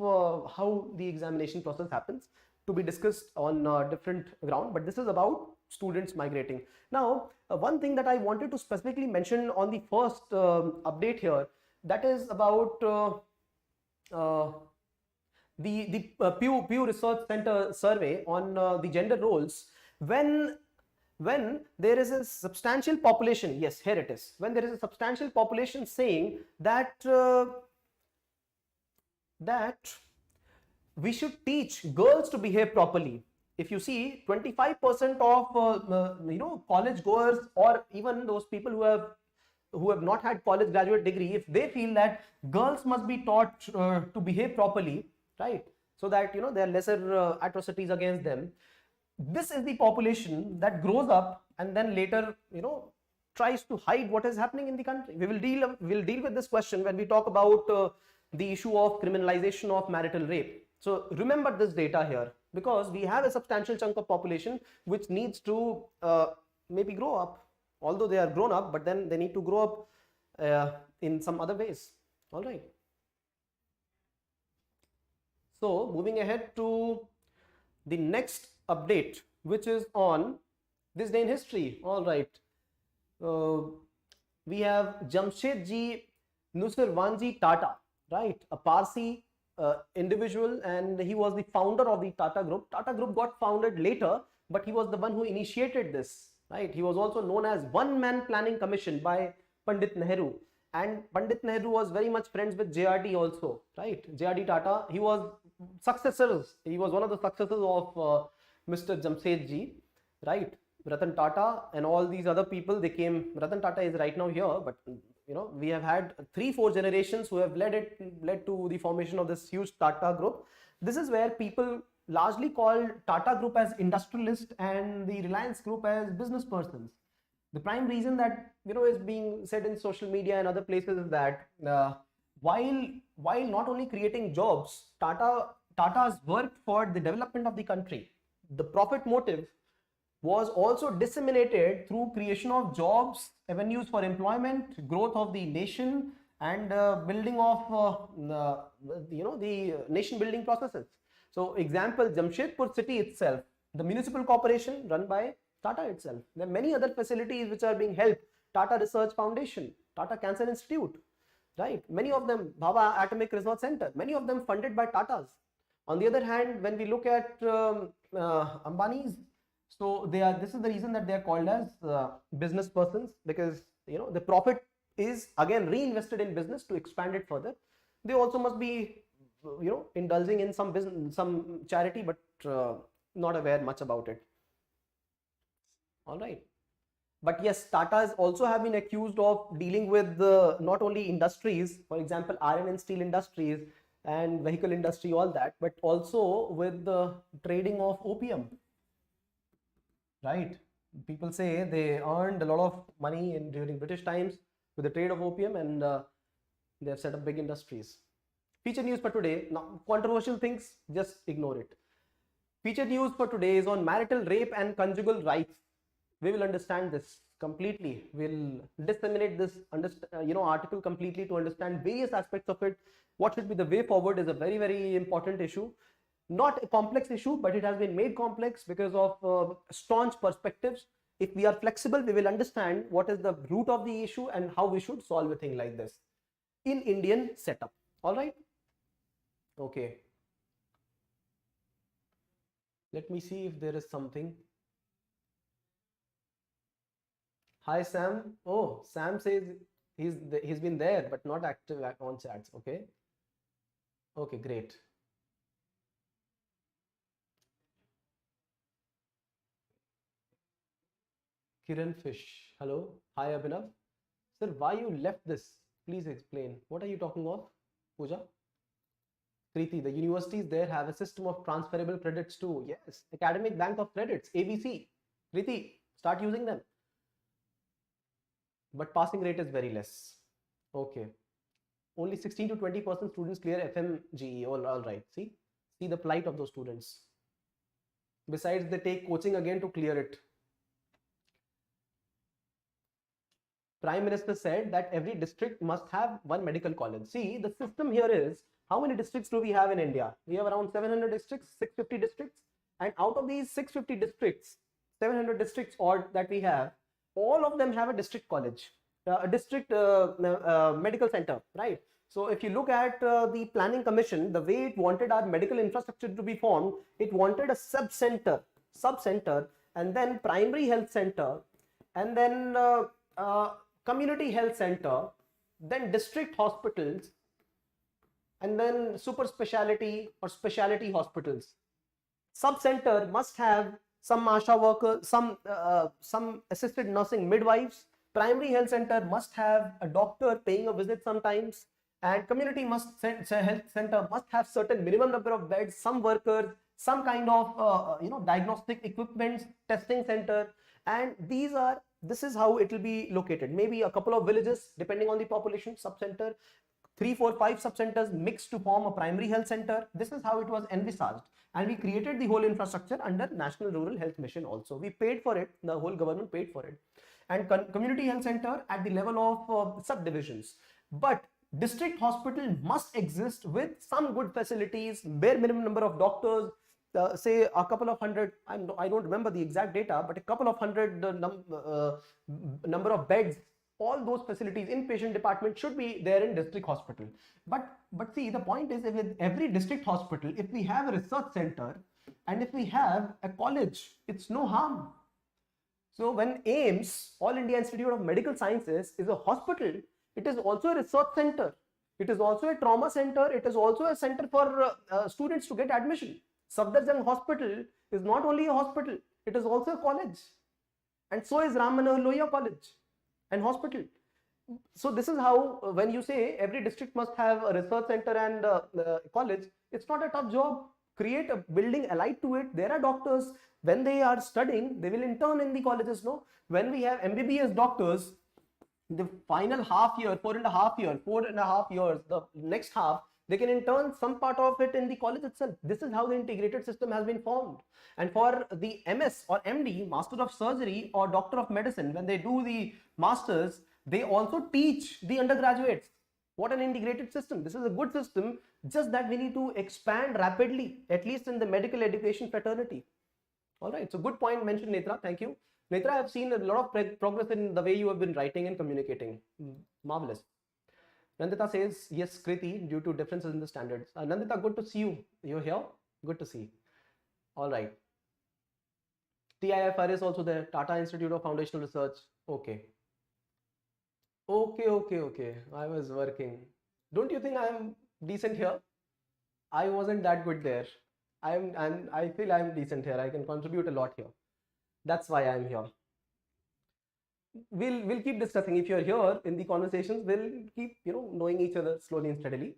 S1: how the examination process happens, to be discussed on different ground, but this is about students migrating. Now, one thing that I wanted to specifically mention on the first update here, that is about the Pew Research Center survey on the gender roles. When there is a substantial population, yes, here it is, when there is a substantial population saying that we should teach girls to behave properly. If you see, 25% of college goers, or even those people who have not had college graduate degree, if they feel that girls must be taught to behave properly, right, so that there are lesser atrocities against them, this is the population that grows up and then later tries to hide what is happening in the country. We'll deal with this question when we talk about the issue of criminalization of marital rape. So remember this data here, because we have a substantial chunk of population which needs to maybe grow up, although they are grown up, but then they need to grow up in some other ways. All right. So moving ahead to the next update, which is on this day in history. All right. We have Jamsetji Nusserwanji Tata, right? A Parsi individual, and he was the founder of the Tata Group. Tata Group got founded later, but he was the one who initiated this, right? He was also known as One Man Planning Commission by Pandit Nehru, and Pandit Nehru was very much friends with JRD also, right? JRD Tata, he was one of the successors of Mr. Jamsetji, right? Ratan Tata and all these other people, they came. Ratan Tata is right now here, but we have had 3-4 generations who have led to the formation of this huge Tata Group. This is where people largely call Tata Group as industrialist and the Reliance Group as business persons. The prime reason that is being said in social media and other places is that while not only creating jobs, Tata's worked for the development of the country. The profit motive was also disseminated through creation of jobs, avenues for employment, growth of the nation, and building of the nation building processes. So example, Jamshedpur city itself, the municipal corporation run by Tata itself. There are many other facilities which are being helped. Tata Research Foundation, Tata Cancer Institute, right? Many of them, Bhabha Atomic Research Center, many of them funded by Tatas. On the other hand, when we look at Ambani's, so this is the reason that they are called as business persons, because the profit is again reinvested in business to expand it further. They also must be indulging in some business, some charity, but not aware much about it. All right. But yes, Tatas also have been accused of dealing with not only industries, for example, iron and steel industries and vehicle industry, all that, but also with the trading of opium. Right? People say they earned a lot of money during British times with the trade of opium, and they have set up big industries. Feature news for today. Now, controversial things, just ignore it. Feature news for today is on marital rape and conjugal rights. We will understand this completely. We'll disseminate this article completely to understand various aspects of it. What should be the way forward is a very, very important issue. Not a complex issue, but it has been made complex because of staunch perspectives. If we are flexible, we will understand what is the root of the issue and how we should solve a thing like this in Indian setup. All right. Okay. Let me see if there is something. Hi Sam. Oh, Sam says he's been there but not active on chats. Okay. Okay, great. Kiran Fish. Hello. Hi Abhinav. Sir, why you left this? Please explain. What are you talking of? Pooja? Kriti, the universities there have a system of transferable credits too. Yes. Academic Bank of Credits, ABC. Kriti, start using them. But passing rate is very less. Okay. Only 16 to 20% students clear FMGE. All right. See the plight of those students. Besides, they take coaching again to clear it. Prime Minister said that every district must have one medical college. See, the system here is, how many districts do we have in India? We have around 700 districts, 650 districts. And out of these 650 districts, 700 districts odd that we have, all of them have a district college, a district medical center, right? So if you look at the Planning Commission, the way it wanted our medical infrastructure to be formed, it wanted a sub-center, and then primary health center, and then community health center, then district hospitals, and then super specialty or specialty hospitals. Sub-center must have some ASHA workers, some assisted nursing midwives. Primary health center must have a doctor paying a visit sometimes, and community health center must have certain minimum number of beds, some workers, some kind of diagnostic equipment, testing center, and this is how it will be located. Maybe a couple of villages depending on the population, sub-center, 3, 4, 5 sub-centers mixed to form a primary health center. This is how it was envisaged, and we created the whole infrastructure under National Rural Health Mission also. We paid for it, the whole government paid for it, and community health center at the level of subdivisions. But district hospital must exist with some good facilities, bare minimum number of doctors, say a couple of hundred, I don't remember the exact data, but a couple of hundred number of beds. All those facilities, inpatient department should be there in district hospital. But see, the point is, with every district hospital, if we have a research center and if we have a college, it's no harm. So when AIIMS, All India Institute of Medical Sciences, is a hospital, it is also a research center. It is also a trauma center. It is also a center for students to get admission. Safdarjung Hospital is not only a hospital, it is also a college. And so is Ram Manohar Lohia College and hospital. So this is how, when you say every district must have a research center and college, it's not a tough job. Create a building allied to it. There are doctors, when they are studying, they will intern in the colleges. No, when we have MBBS doctors, the final half year, 4.5 years, the next half, they can intern some part of it in the college itself. This is how the integrated system has been formed. And for the MS or MD, Master of Surgery or Doctor of Medicine, when they do the masters, they also teach the undergraduates. What an integrated system. This is a good system, just that we need to expand rapidly, at least in the medical education fraternity. All right, so good point mentioned, Netra. Thank you. Netra, I have seen a lot of progress in the way you have been writing and communicating. Marvelous. Nandita says, yes, Kriti, due to differences in the standards. Nandita, good to see you. You're here. Good to see. All right. TIFR is also there. Tata Institute of Foundational Research. Okay. Okay. I was working. Don't you think I'm decent here? I wasn't that good there. I feel I'm decent here. I can contribute a lot here. That's why I'm here. We'll keep discussing. If you're here in the conversations, we'll keep knowing each other slowly and steadily.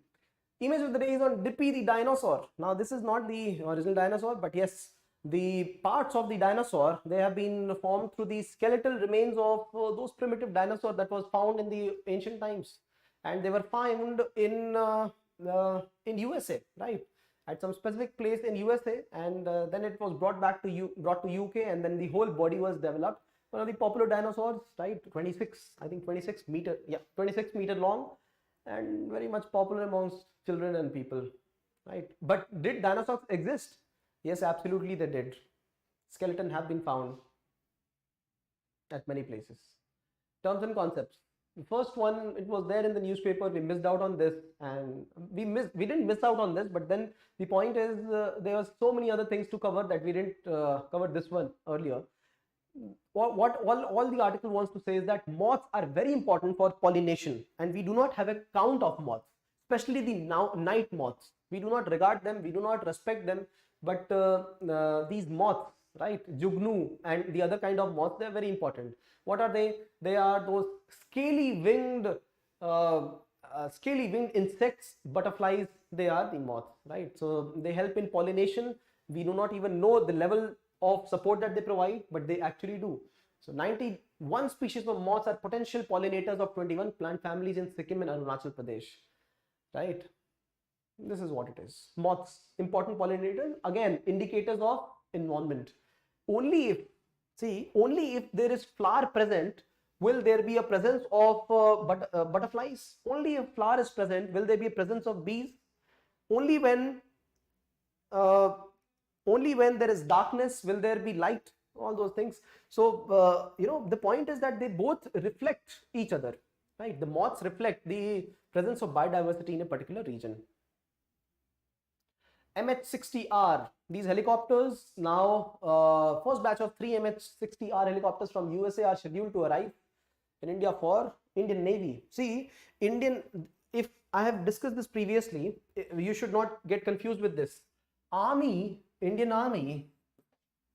S1: Image of the day is on Dippy the dinosaur. Now this is not the original dinosaur, but yes, the parts of the dinosaur, they have been formed through the skeletal remains of those primitive dinosaurs that was found in the ancient times, and they were found in USA, right, at some specific place in USA, and then it was brought to UK, and then the whole body was developed. One of the popular dinosaurs, right, 26 meter, yeah, 26 meter long, and very much popular amongst children and people, right? But did dinosaurs exist? Yes, absolutely they did. Skeleton have been found at many places. Terms and concepts. The first one, it was there in the newspaper. We missed out on this, and we didn't miss out on this, but then the point is there were so many other things to cover that we didn't cover this one earlier. What all the article wants to say is that moths are very important for pollination, and we do not have a count of moths, especially the night moths. We do not regard them, we do not respect them, but these moths, right, jugnu and the other kind of moths, they are very important. What are they? They are those scaly winged insects, butterflies. They are the moths, right? So they help in pollination. We do not even know the level of support that they provide, but they actually do. So 91 species of moths are potential pollinators of 21 plant families in Sikkim and Arunachal Pradesh, right? This is what it is. Moths, important pollinators, again indicators of environment. Only if there is flower present will there be a presence of butterflies. Only if flower is present will there be a presence of bees. Only when there is darkness will there be light, all those things. So the point is that they both reflect each other, right? The moths reflect the presence of biodiversity in a particular region. MH-60R, these helicopters now, first batch of 3 MH-60R helicopters from USA are scheduled to arrive in India for Indian Navy. See, if I have discussed this previously, you should not get confused with this. Indian Army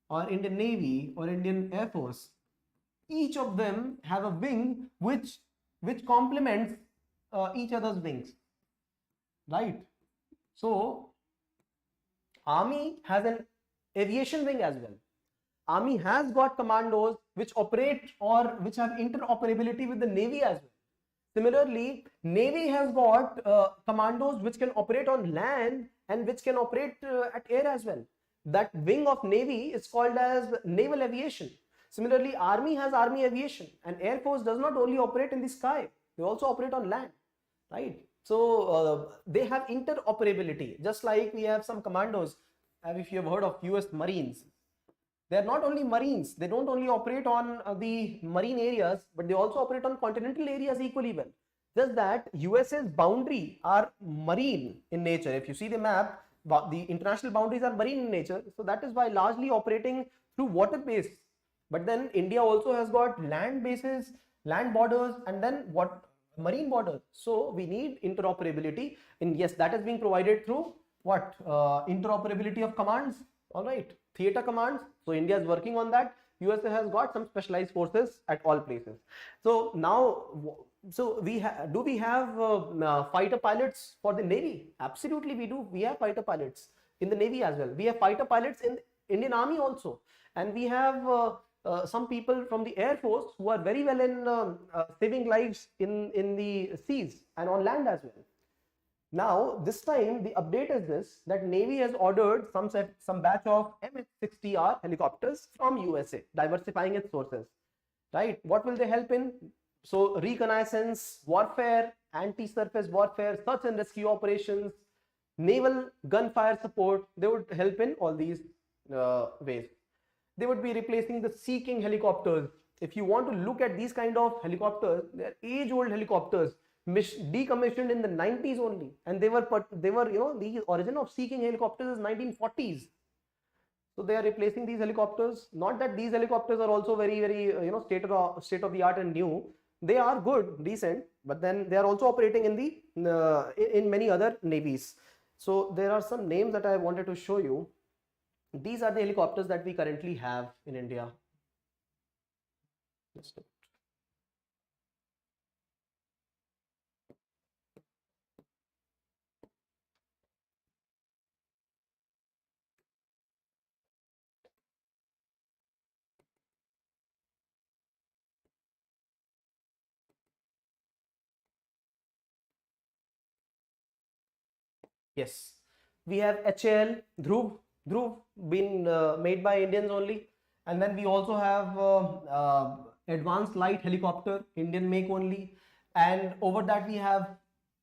S1: or Indian Navy or Indian Air Force, each of them have a wing which complements each other's wings, right? So Army has an aviation wing as well. Army has got commandos which operate or which have interoperability with the Navy as well. Similarly, Navy has got commandos which can operate on land and which can operate at air as well. That wing of Navy is called as naval aviation. Similarly, Army has Army aviation, and Air Force does not only operate in the sky, they also operate on land, right? So they have interoperability, just like we have some commandos. If you have heard of US Marines, they are not only Marines, they don't only operate on the marine areas, but they also operate on continental areas equally well. Just that USA's boundary are marine in nature. If you see the map, the international boundaries are marine in nature, so that is why largely operating through water base. But then India also has got land bases, land borders, and then what, marine borders. So we need interoperability, and yes, that is being provided through what, interoperability of commands. All right, theater commands. So India is working on that. USA has got some specialized forces at all places. So now, so we have fighter pilots for the Navy? Absolutely we do. We have fighter pilots in the Navy as well. We have fighter pilots in Indian Army also, and we have some people from the Air Force who are very well in saving lives in the seas and on land as well. Now this time the update is this, that Navy has ordered some batch of MH-60R helicopters from USA, diversifying its sources, right? What will they help in? So reconnaissance, warfare, anti-surface warfare, search and rescue operations, naval gunfire support. They would help in all these ways. They would be replacing the Sea King helicopters. If you want to look at these kind of helicopters, they are age-old helicopters decommissioned in the 90s only, and they were the origin of seeking helicopters is 1940s. So they are replacing these helicopters. Not that these helicopters are also very state of the art and new. They are good, decent, but then they are also operating in the in many other navies. So there are some names that I wanted to show you. These are the helicopters that we currently have in India. Yes, we have HAL, Dhruv been made by Indians only, and then we also have advanced light helicopter, Indian make only, and over that we have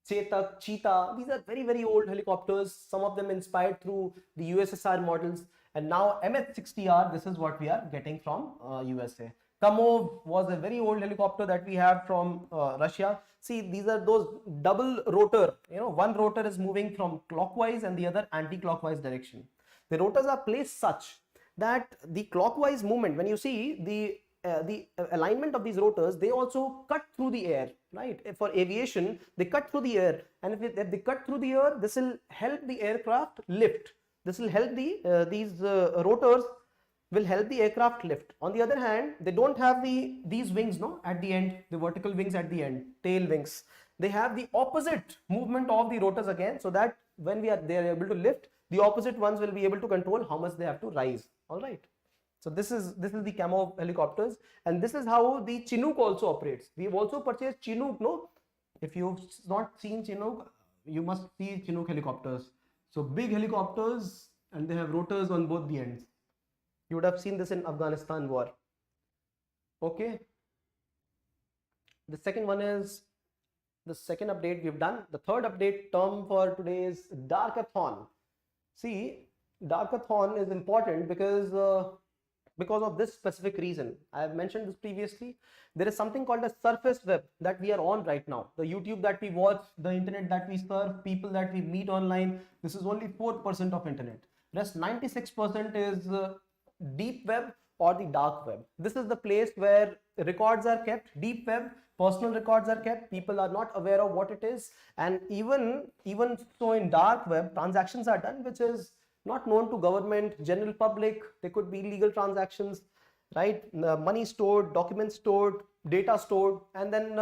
S1: Chetak, Cheetah. These are very old helicopters. Some of them inspired through the USSR models, and now MH-60R. This is what we are getting from USA. Kamov was a very old helicopter that we have from Russia. See, these are those double rotor. One rotor is moving from clockwise and the other anti-clockwise direction. The rotors are placed such that the clockwise movement, when you see the alignment of these rotors, they also cut through the air, right? For aviation, they cut through the air, and if they cut through the air, this will help the aircraft lift. This will help these rotors will help the aircraft lift. On the other hand, they don't have these wings, no, at the end, the vertical wings at the end, tail wings. They have the opposite movement of the rotors again, so that when they are able to lift, the opposite ones will be able to control how much they have to rise. All right. So this is the camo helicopters, and this is how the Chinook also operates. We have also purchased Chinook, no? If you've not seen Chinook, you must see Chinook helicopters. So big helicopters, and they have rotors on both the ends. You would have seen this in Afghanistan war. Okay. The second one is the second update we've done. The third update term for today is Darkathon. See, Darkathon is important because of this specific reason. I have mentioned this previously. There is something called a surface web that we are on right now. The YouTube that we watch, the internet that we surf, people that we meet online, this is only 4% of internet. Rest 96% is deep web or the dark web. This is the place where records are kept. Deep web, personal records are kept. People are not aware of what it is, and even so in dark web, transactions are done which is not known to government, general public. They could be illegal transactions, right? Money stored, documents stored, data stored, and then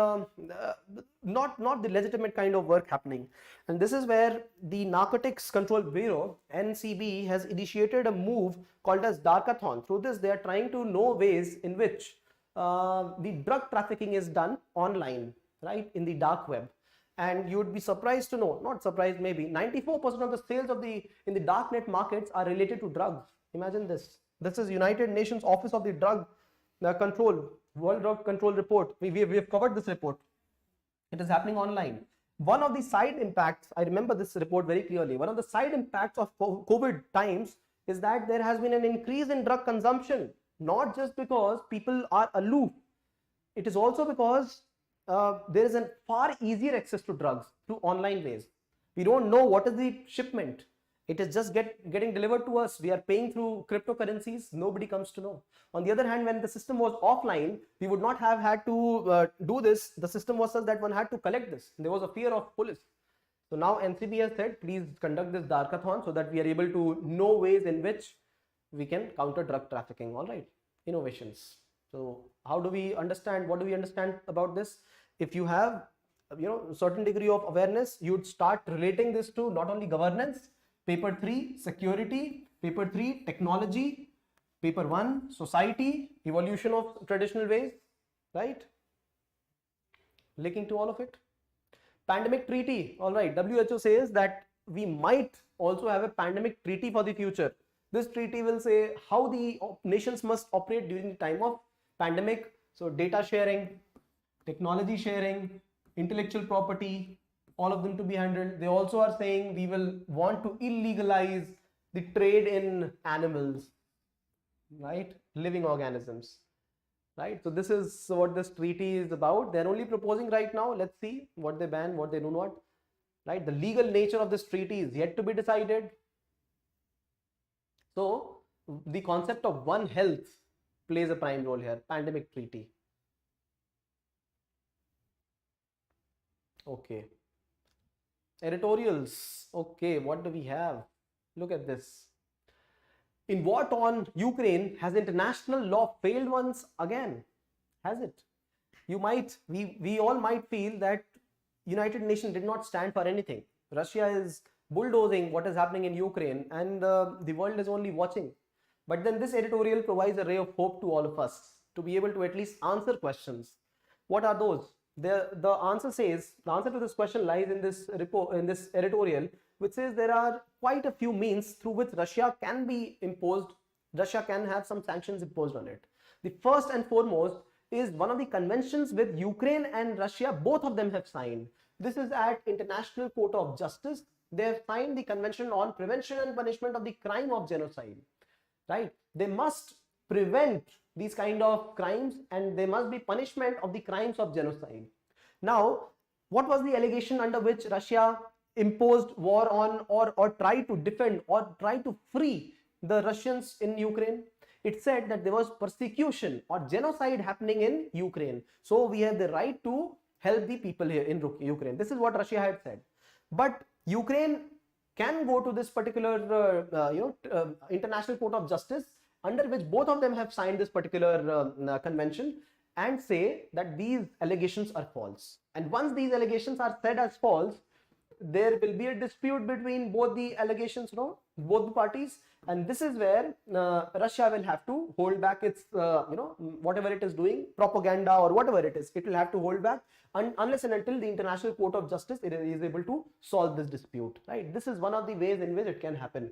S1: not the legitimate kind of work happening. And this is where the Narcotics Control Bureau, NCB, has initiated a move called as Darkathon. Through this, they are trying to know ways in which the drug trafficking is done online, right, in the dark web. And you would be surprised to know, not surprised maybe, 94% of the sales in the darknet markets are related to drugs. Imagine this. This is United Nations Office of the Drug Control, World Drug Control Report. We have covered this report. It is happening online. One of the side impacts, I remember this report very clearly, one of the side impacts of COVID times is that there has been an increase in drug consumption, not just because people are aloof. It is also because there is a far easier access to drugs through online ways. We don't know what is the shipment. It is just getting delivered to us. We are paying through cryptocurrencies. Nobody comes to know. On the other hand, when the system was offline, we would not have had to do this. The system was such that one had to collect this. There was a fear of police. So now NCB has said, please conduct this Darkathon so that we are able to know ways in which we can counter drug trafficking. All right, innovations. So how do we understand? What do we understand about this? If you have a certain degree of awareness, you'd start relating this to not only governance, paper 3 security, paper 3 technology, paper 1 society, evolution of traditional ways, right? Linking to all of it. Pandemic treaty. All right, WHO says that we might also have a pandemic treaty for the future. This treaty will say how the nations must operate during the time of pandemic. So data sharing, technology sharing, intellectual property, all of them to be handled. They also are saying we will want to illegalize the trade in animals, right? Living organisms. right? So this is what this treaty is about. They're only proposing right now. Let's see what they ban, what they do not, right? The legal nature of this treaty is yet to be decided. So the concept of One Health plays a prime role here. Pandemic treaty. Okay. Editorials. Okay, what do we have? Look at this. In war on Ukraine, has international law failed once again? Has it? We all might feel that United Nations did not stand for anything. Russia is bulldozing what is happening in Ukraine, and the world is only watching. But then this editorial provides a ray of hope to all of us to be able to at least answer questions. What are those? The answer to this question lies in this report, in this editorial, which says there are quite a few means through which Russia can have some sanctions imposed on it. The first and foremost is one of the conventions with Ukraine and Russia, both of them have signed. This is at International Court of Justice. They have signed the Convention on Prevention and Punishment of the Crime of Genocide, right? They must prevent these kind of crimes, and there must be punishment of the crimes of genocide. Now, what was the allegation under which Russia imposed war on or tried to defend or try to free the Russians in Ukraine? It said that there was persecution or genocide happening in Ukraine. So we have the right to help the people here in Ukraine. This is what Russia had said. But Ukraine can go to this particular International Court of Justice, under which both of them have signed this particular convention, and say that these allegations are false. And once these allegations are said as false, there will be a dispute between both the allegations, both the parties, and this is where Russia will have to hold back its whatever it is doing, propaganda or whatever it is, it will have to hold back unless and until the International Court of Justice is able to solve this dispute, right? This is one of the ways in which it can happen.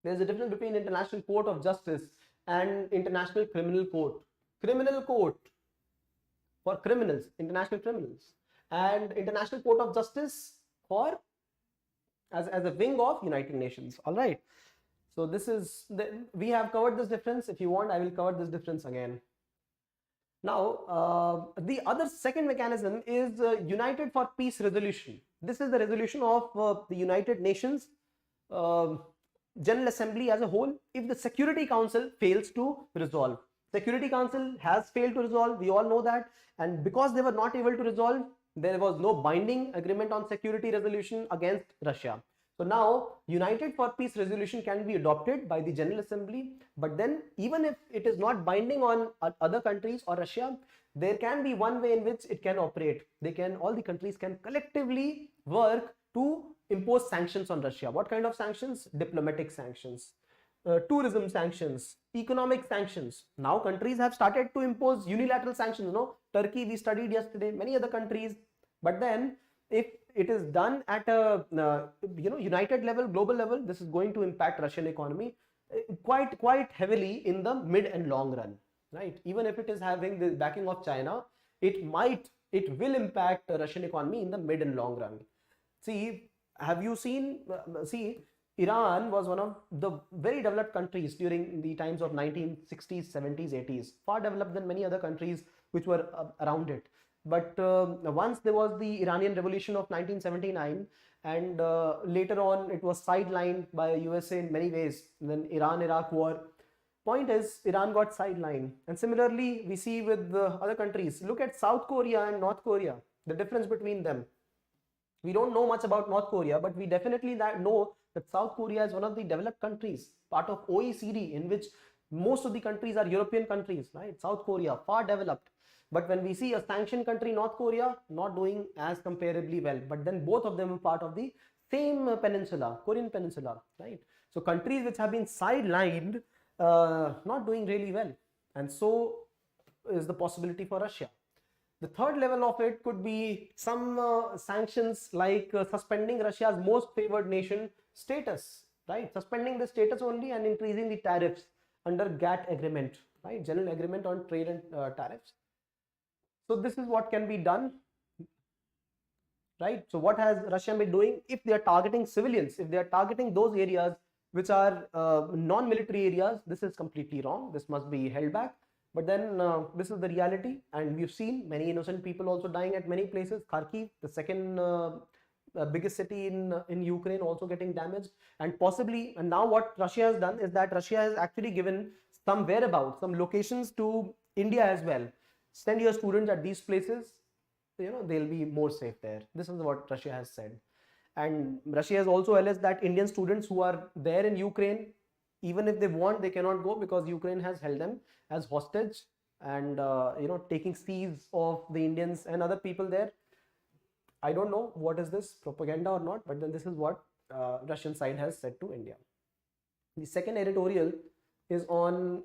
S1: There's a difference between International Court of Justice and International Criminal Court. Criminal Court for criminals, international criminals, and International Court of Justice for as a wing of United Nations. All right. So this is we have covered this difference. If you want, I will cover this difference again. Now, the other second mechanism is United for Peace resolution. This is the resolution of the United Nations General Assembly as a whole if the Security Council fails to resolve. Security Council has failed to resolve, we all know that, and because they were not able to resolve, there was no binding agreement on security resolution against Russia. So now United for Peace resolution can be adopted by the General Assembly, but then even if it is not binding on other countries or Russia, there can be one way in which it can operate. All the countries can collectively work to impose sanctions on Russia. What kind of sanctions? Diplomatic sanctions, tourism sanctions, economic sanctions. Now countries have started to impose unilateral sanctions. Turkey, we studied yesterday, many other countries. But then if it is done at a united level, global level, this is going to impact Russian economy quite heavily in the mid and long run, right? Even if it is having the backing of China, it will impact the Russian economy in the mid and long run. See, have you seen, Iran was one of the very developed countries during the times of 1960s, 70s, 80s, far developed than many other countries which were around it. But once there was the Iranian Revolution of 1979, and later on it was sidelined by USA in many ways. And then Iran-Iraq war. Point is, Iran got sidelined. And similarly, we see with the other countries. Look at South Korea and North Korea, the difference between them. We don't know much about North Korea, but we definitely know that South Korea is one of the developed countries, part of OECD, in which most of the countries are European countries, right? South Korea, far developed. But when we see a sanctioned country, North Korea, not doing as comparably well, but then both of them are part of the same peninsula, Korean peninsula, right? So countries which have been sidelined, not doing really well. And so is the possibility for Russia. The third level of it could be some sanctions like suspending Russia's most favored nation status, right? Suspending the status only and increasing the tariffs under GATT agreement, right? General Agreement on Trade and Tariffs. So this is what can be done, right? So what has Russia been doing? If they are targeting civilians, if they are targeting those areas which are non-military areas, this is completely wrong. This must be held back. But then this is the reality, and we've seen many innocent people also dying at many places. Kharkiv, the second biggest city in Ukraine, also getting damaged, and possibly, and now what Russia has done is that Russia has actually given some whereabouts, some locations to India as well. Send your students at these places, they'll be more safe there. This is what Russia has said. And Russia has also alleged that Indian students who are there in Ukraine, even if they want, they cannot go because Ukraine has held them as hostage and taking seeds of the Indians and other people there. I don't know what is this, propaganda or not, but then this is what Russian side has said to India. The second editorial is on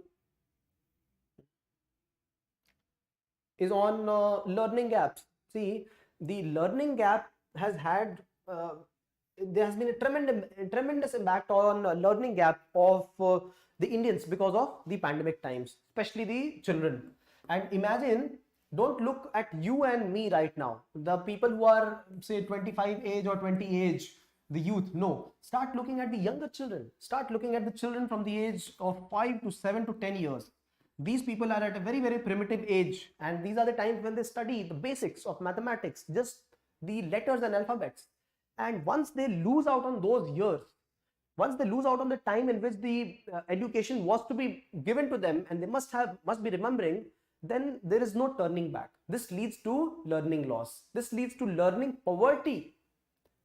S1: learning gaps. See, the learning gap has had there has been a tremendous impact on learning gap of the Indians because of the pandemic times, especially the children. And imagine, don't look at you and me right now, the people who are say 25 age or 20 age, the youth. No, start looking at the younger children. Start looking at the children from the age of 5 to 7 to 10 years. These people are at a very, very primitive age, and these are the times when they study the basics of mathematics, just the letters and alphabets. And once they lose out on those years, once they lose out on the time in which the education was to be given to them, and they must be remembering, then there is no turning back. This leads to learning loss. This leads to learning poverty.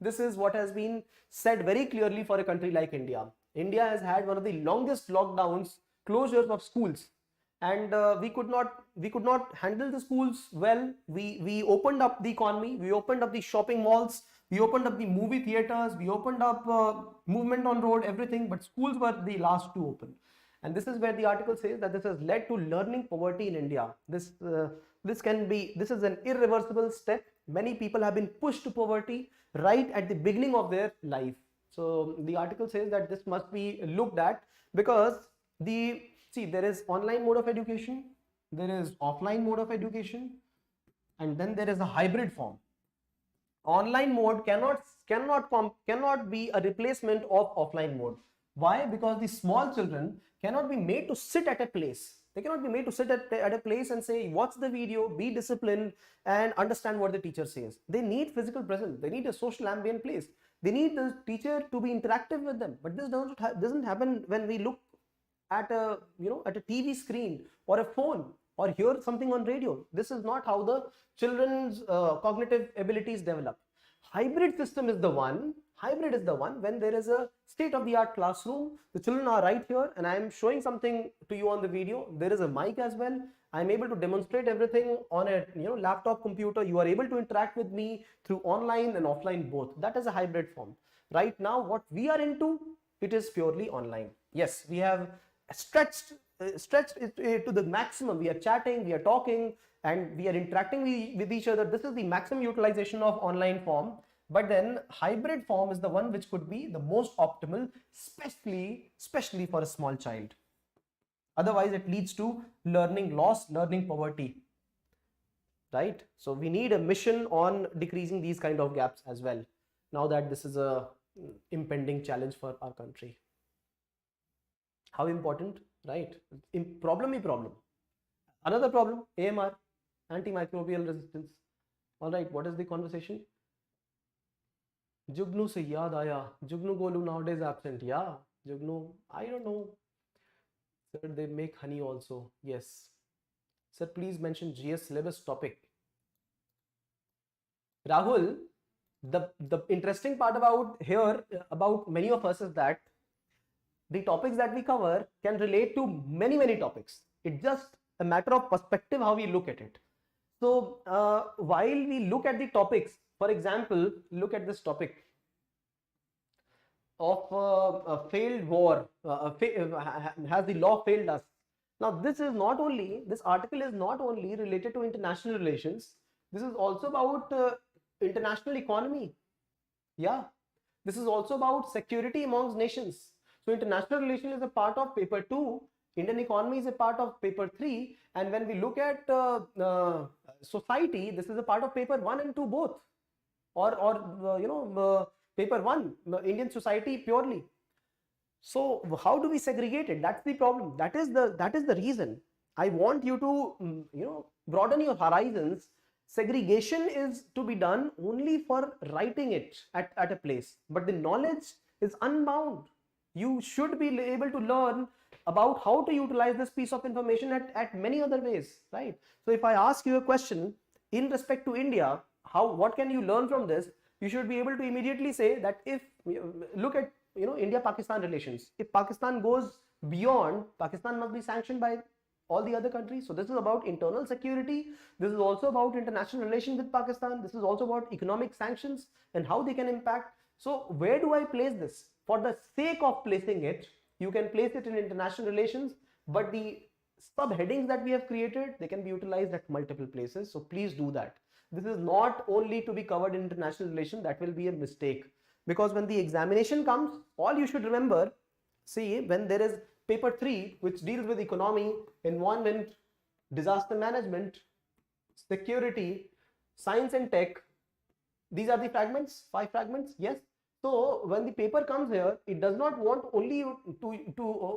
S1: This is what has been said very clearly for a country like India. India has had one of the longest lockdowns, closures of schools, and we could not handle the schools well. We opened up the economy, we opened up the shopping malls, we opened up the movie theaters, we opened up movement on road, everything, but schools were the last to open. And this is where the article says that this has led to learning poverty in India. This is an irreversible step. Many people have been pushed to poverty right at the beginning of their life. So the article says that this must be looked at, because there is online mode of education, there is offline mode of education, and then there is a hybrid form. Online mode cannot be a replacement of offline mode. Why? Because the small children cannot be made to sit at a place. They cannot be made to sit at a place and say, watch the video, be disciplined, and understand what the teacher says. They need physical presence. They need a social ambient place. They need the teacher to be interactive with them. But this doesn't happen when we look at a TV screen or a phone or hear something on radio. This is not how the children's cognitive abilities develop. Hybrid system is the one. Hybrid is the one when there is a state-of-the-art classroom. The children are right here, and I am showing something to you on the video. There is a mic as well. I am able to demonstrate everything on a laptop computer. You are able to interact with me through online and offline both. That is a hybrid form. Right now, what we are into, it is purely online. Yes, we have stretched it to the maximum. We are chatting, we are talking, and we are interacting with each other. This is the maximum utilization of online form. But then hybrid form is the one which could be the most optimal, especially for a small child. Otherwise, it leads to learning loss, learning poverty. Right? So we need a mission on decreasing these kind of gaps as well, now that this is a impending challenge for our country. How important, right? Problem. Another problem, AMR, anti-microbial resistance. All right, what is the conversation? Jugnu se yaad aaya. Jugnu Golu nowadays absent. Yeah, Jugnu, I don't know. Sir, they make honey also. Yes. Sir, please mention GS syllabus topic. Rahul, the interesting part about many of us is that the topics that we cover can relate to many topics. It's just a matter of perspective how we look at it. So while we look at the topics, for example, look at this topic of a failed war. Has the law failed us? Now this article is not only related to international relations. This is also about international economy. Yeah, this is also about security amongst nations. So international relation is a part of paper 2, Indian economy is a part of paper 3, and when we look at society, this is a part of paper 1 and 2 both, or paper 1, Indian society purely. So how do we segregate it? That's the problem. That is the reason. I want you to, broaden your horizons. Segregation is to be done only for writing it at a place, but the knowledge is unbound. You should be able to learn about how to utilize this piece of information at many other ways, right? So if I ask you a question in respect to India, what can you learn from this? You should be able to immediately say that if look at India-Pakistan relations. If Pakistan goes beyond, Pakistan must be sanctioned by all the other countries. So this is about internal security. This is also about international relations with Pakistan. This is also about economic sanctions and how they can impact. So where do I place this? For the sake of placing it, you can place it in international relations, but the subheadings that we have created, they can be utilized at multiple places. So please do that. This is not only to be covered in international relations. That will be a mistake, because when the examination comes, all you should remember, see, when there is paper 3, which deals with economy, environment, disaster management, security, science and tech, these are the fragments, 5 fragments. Yes. So when the paper comes here, it does not want only you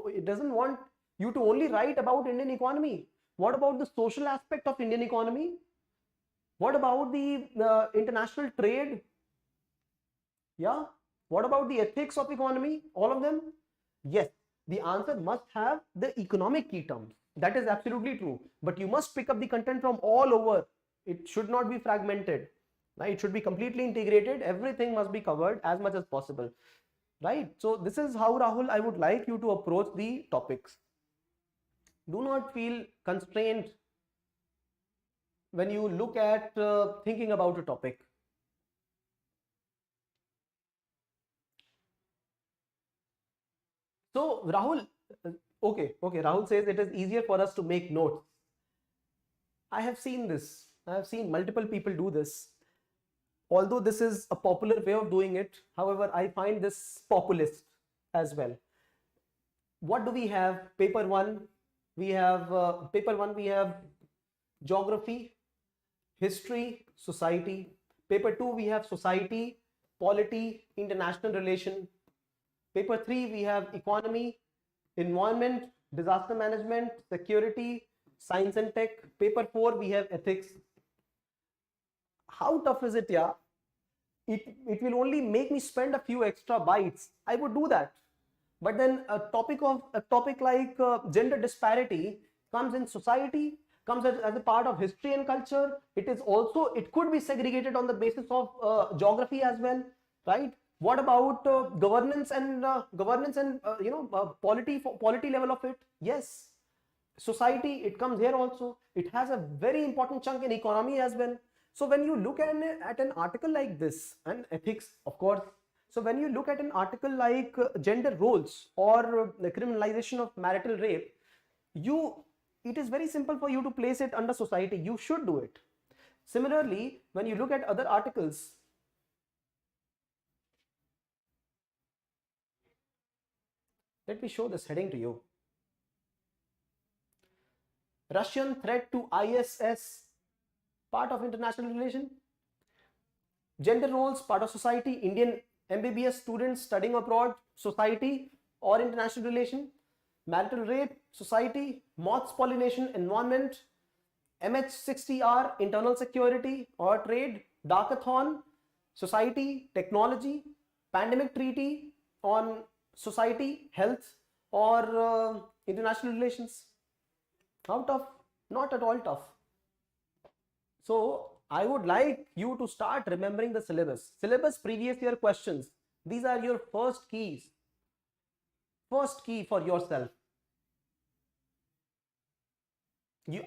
S1: it doesn't want you to only write about Indian economy. What about the social aspect of Indian economy? What about the international trade? Yeah. What about the ethics of economy? All of them? Yes. The answer must have the economic key terms. That is absolutely true. But you must pick up the content from all over. It should not be fragmented. Right? It should be completely integrated. Everything must be covered as much as possible. Right? So this is how, Rahul, I would like you to approach the topics. Do not feel constrained when you look at thinking about a topic. So Rahul, okay, Rahul says it is easier for us to make notes. I have seen this. I have seen multiple people do this. Although this is a popular way of doing it, however, I find this populist as well. What do we have? Paper 1, we have we have geography, history, society. Paper 2, we have society, polity, international relation. Paper 3, we have economy, environment, disaster management, security, science and tech. Paper 4, we have ethics. How tough is it? Yeah, it will only make me spend a few extra bytes. I would do that. But then a topic like gender disparity comes in society, comes as a part of history and culture. It could be segregated on the basis of geography as well, right? What about governance and polity level of it? Yes. Society, it comes here also. It has a very important chunk in economy as well. So when you look at an article like this, and ethics, of course. So when you look at an article like gender roles or the criminalization of marital rape, it is very simple for you to place it under society. You should do it. Similarly, when you look at other articles, let me show this heading to you. Russian threat to ISS, part of international relation. Gender roles, part of society. Indian MBBS students studying abroad, society or international relation. Marital rape, society. Moths, pollination, environment. MH60R, internal security or trade. Darkathon, society, technology. Pandemic treaty on society, health or international relations. How tough? Not at all tough. So I would like you to start remembering the syllabus. Syllabus, previous year questions. These are your first keys. First key for yourself.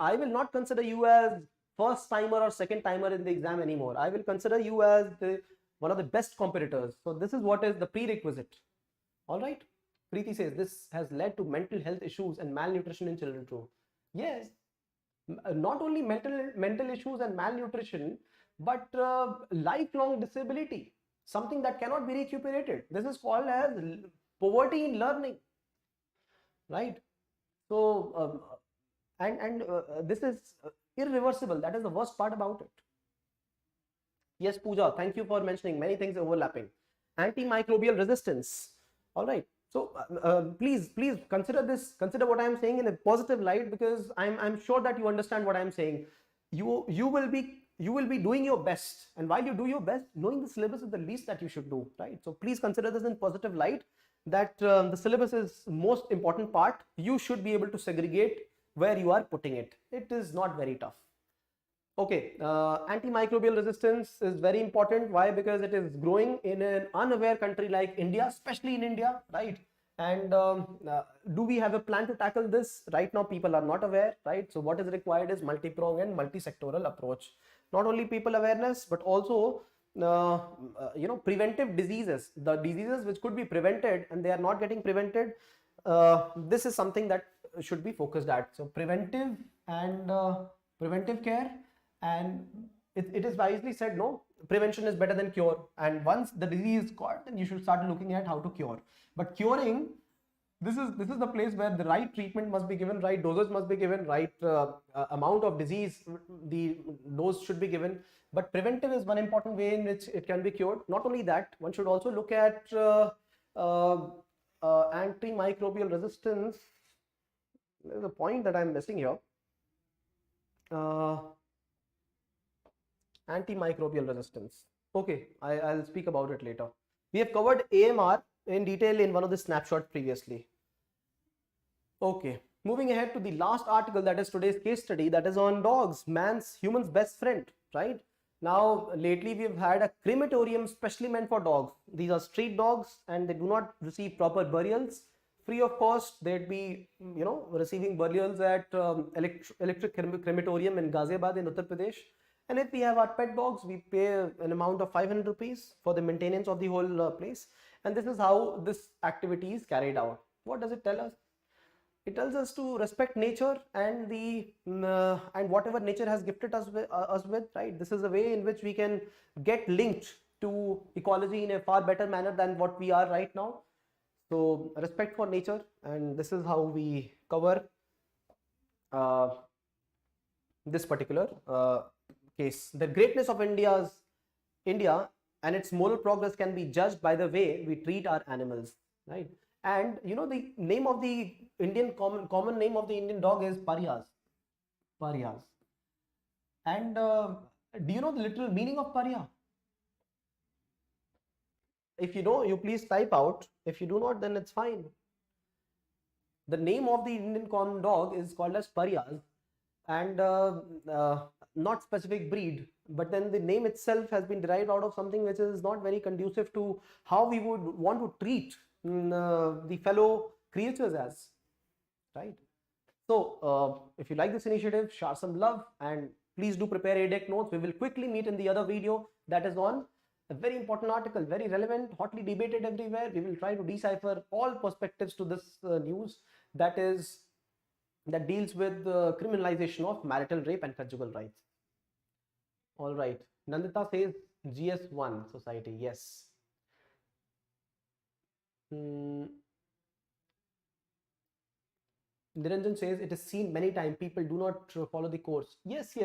S1: I will not consider you as first timer or second timer in the exam anymore. I will consider you as one of the best competitors. So this is what is the prerequisite. All right. Preeti says this has led to mental health issues and malnutrition in children too. Yes, not only mental issues and malnutrition, but lifelong disability, something that cannot be recuperated. This is called as poverty in learning, right? So this is irreversible. That is the worst part about it. Yes, Pooja, thank you for mentioning many things overlapping. Antimicrobial resistance. All right. So please consider this, consider what I am saying in a positive light, because I'm sure that you understand what I am saying. You will be doing your best, and while you do your best, knowing the syllabus is the least that you should do, right? So please consider this in positive light, that the syllabus is most important part. You should be able to segregate where you are putting it. It is not very tough. Okay, antimicrobial resistance is very important. Why? Because it is growing in an unaware country like India, especially in India, right? And do we have a plan to tackle this? Right now, people are not aware, right? So what is required is multi-pronged and multi-sectoral approach. Not only people awareness, but also preventive diseases, the diseases which could be prevented and they are not getting prevented. This is something that should be focused at. So preventive and preventive care. And it is wisely said, no, prevention is better than cure. And once the disease is caught, then you should start looking at how to cure. But curing, this is the place where the right treatment must be given, right dosage must be given, right amount of disease, the dose should be given. But preventive is one important way in which it can be cured. Not only that, one should also look at antimicrobial resistance. There's a point that I'm missing here. Antimicrobial resistance. Okay, I'll speak about it later. We have covered AMR in detail in one of the snapshots previously. Okay, moving ahead to the last article, that is today's case study, that is on dogs, human's best friend, right? Now, lately we've had a crematorium specially meant for dogs. These are street dogs and they do not receive proper burials. Free of cost, they'd be, receiving burials at electric crematorium in Ghaziabad in Uttar Pradesh. And if we have our pet dogs, we pay an amount of 500 rupees for the maintenance of the whole place. And this is how this activity is carried out. What does it tell us? It tells us to respect nature and and whatever nature has gifted us with, right? This is a way in which we can get linked to ecology in a far better manner than what we are right now. So respect for nature, and this is how we cover this particular case. The greatness of India and its moral progress can be judged by the way we treat our animals, right? And the name of the Indian common name of the Indian dog is Parias. And do you know the literal meaning of Paria? If you know, you please type out. If you do not, then it's fine. The name of the Indian common dog is called as Parias, and not specific breed, but then the name itself has been derived out of something which is not very conducive to how we would want to treat the fellow creatures as, right? So if you like this initiative, share some love and please do prepare EDEC notes. We will quickly meet in the other video that is on a very important article, very relevant, hotly debated everywhere. We will try to decipher all perspectives to this news that deals with the criminalization of marital rape and conjugal rights. All right, Nandita says GS1 society, yes. Niranjan says it is seen many times, people do not follow the course. Yes,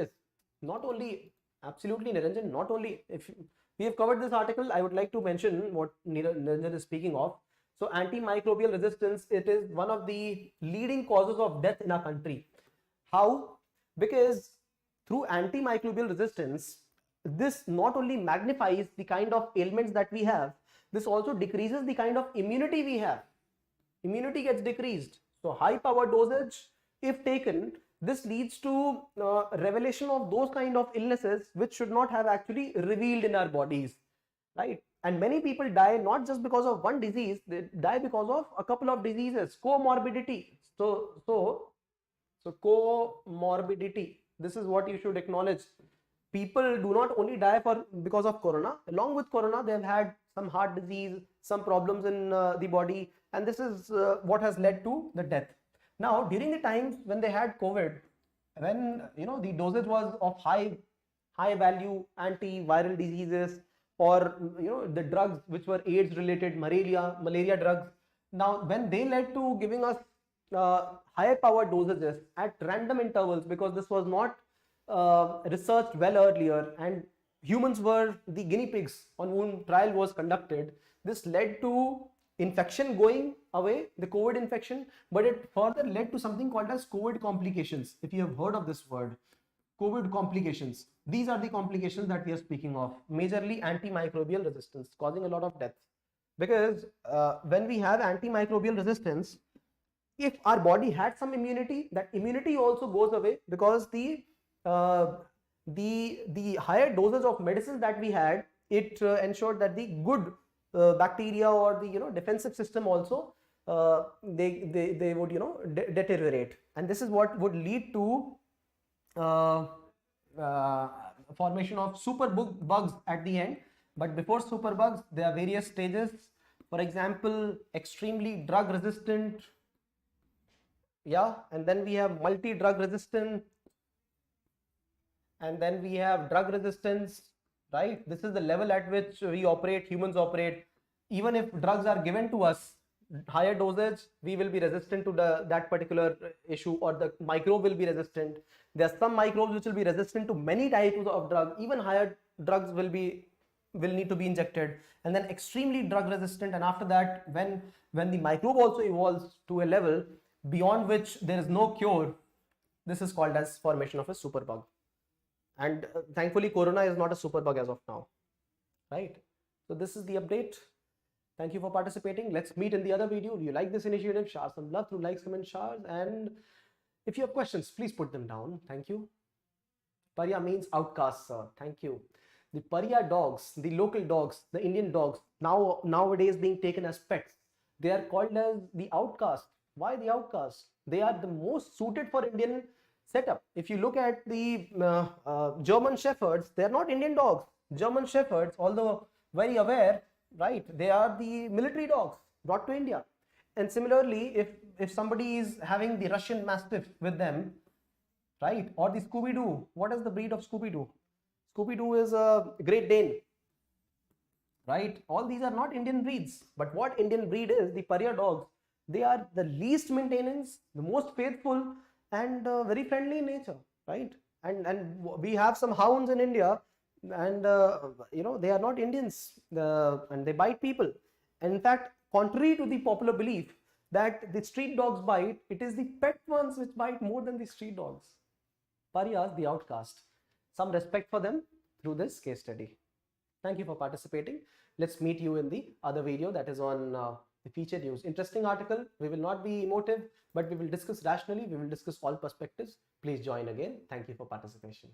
S1: not only, absolutely Niranjan, not only, if we have covered this article, I would like to mention what Niranjan is speaking of. So antimicrobial resistance, it is one of the leading causes of death in our country. How? Because through antimicrobial resistance, this not only magnifies the kind of ailments that we have, this also decreases the kind of immunity we have. Immunity gets decreased. So high power dosage, if taken, this leads to revelation of those kind of illnesses which should not have actually revealed in our bodies, right? And many people die not just because of one disease, they die because of a couple of diseases, comorbidity. So comorbidity, this is what you should acknowledge. People do not only die because of corona. Along with corona, they have had some heart disease, some problems in the body, and this is what has led to the death. Now, during the times when they had COVID, when the dosage was of high value antiviral diseases, or the drugs which were AIDS related, malaria drugs. Now, when they led to giving us higher power dosages at random intervals, because this was not researched well earlier and humans were the guinea pigs on whom trial was conducted, this led to infection going away, the COVID infection, but it further led to something called as COVID complications. If you have heard of this word, COVID complications. These are the complications that we are speaking of. Majorly antimicrobial resistance, causing a lot of deaths. Because when we have antimicrobial resistance, if our body had some immunity, that immunity also goes away, because the higher doses of medicines that we had, it ensured that the good bacteria or the defensive system also they would deteriorate, and this is what would lead to formation of super bugs at the end. But before super bugs, there are various stages. For example, extremely drug resistant, and then we have multi-drug resistant, and then we have drug resistance, right? This is the level at which humans operate. Even if drugs are given to us, higher dosage, we will be resistant to that particular issue, or the microbe will be resistant. There are some microbes which will be resistant to many types of drugs. Even higher drugs will need to be injected, and then extremely drug resistant. And after that, when the microbe also evolves to a level beyond which there is no cure, this is called as formation of a superbug. And thankfully, corona is not a superbug as of now, right? So this is the update. Thank you for participating. Let's meet in the other video. Do you like this initiative? Share some love through likes, comments, shares. And if you have questions, please put them down. Thank you. Pariah means outcast, sir. Thank you. The Pariah dogs, the local dogs, the Indian dogs, nowadays being taken as pets, they are called as the outcast. Why the outcast? They are the most suited for Indian setup. If you look at the German Shepherds, they are not Indian dogs. German Shepherds, although very aware, right, they are the military dogs brought to India. And similarly, if somebody is having the Russian Mastiff with them, right, or the Scooby-Doo, what is the breed of Scooby-Doo? Scooby-Doo is a Great Dane, right? All these are not Indian breeds. But what Indian breed is, the Pariah dogs, they are the least maintenance, the most faithful, and very friendly in nature, right? And we have some hounds in India, and they are not Indians, and they bite people. And in fact, contrary to the popular belief that the street dogs bite, it is the pet ones which bite more than the street dogs. Pariahs, the outcast. Some respect for them through this case study. Thank you for participating. Let's meet you in the other video, that is on the featured news. Interesting article. We will not be emotive, but we will discuss rationally. We will discuss all perspectives. Please join again. Thank you for participation.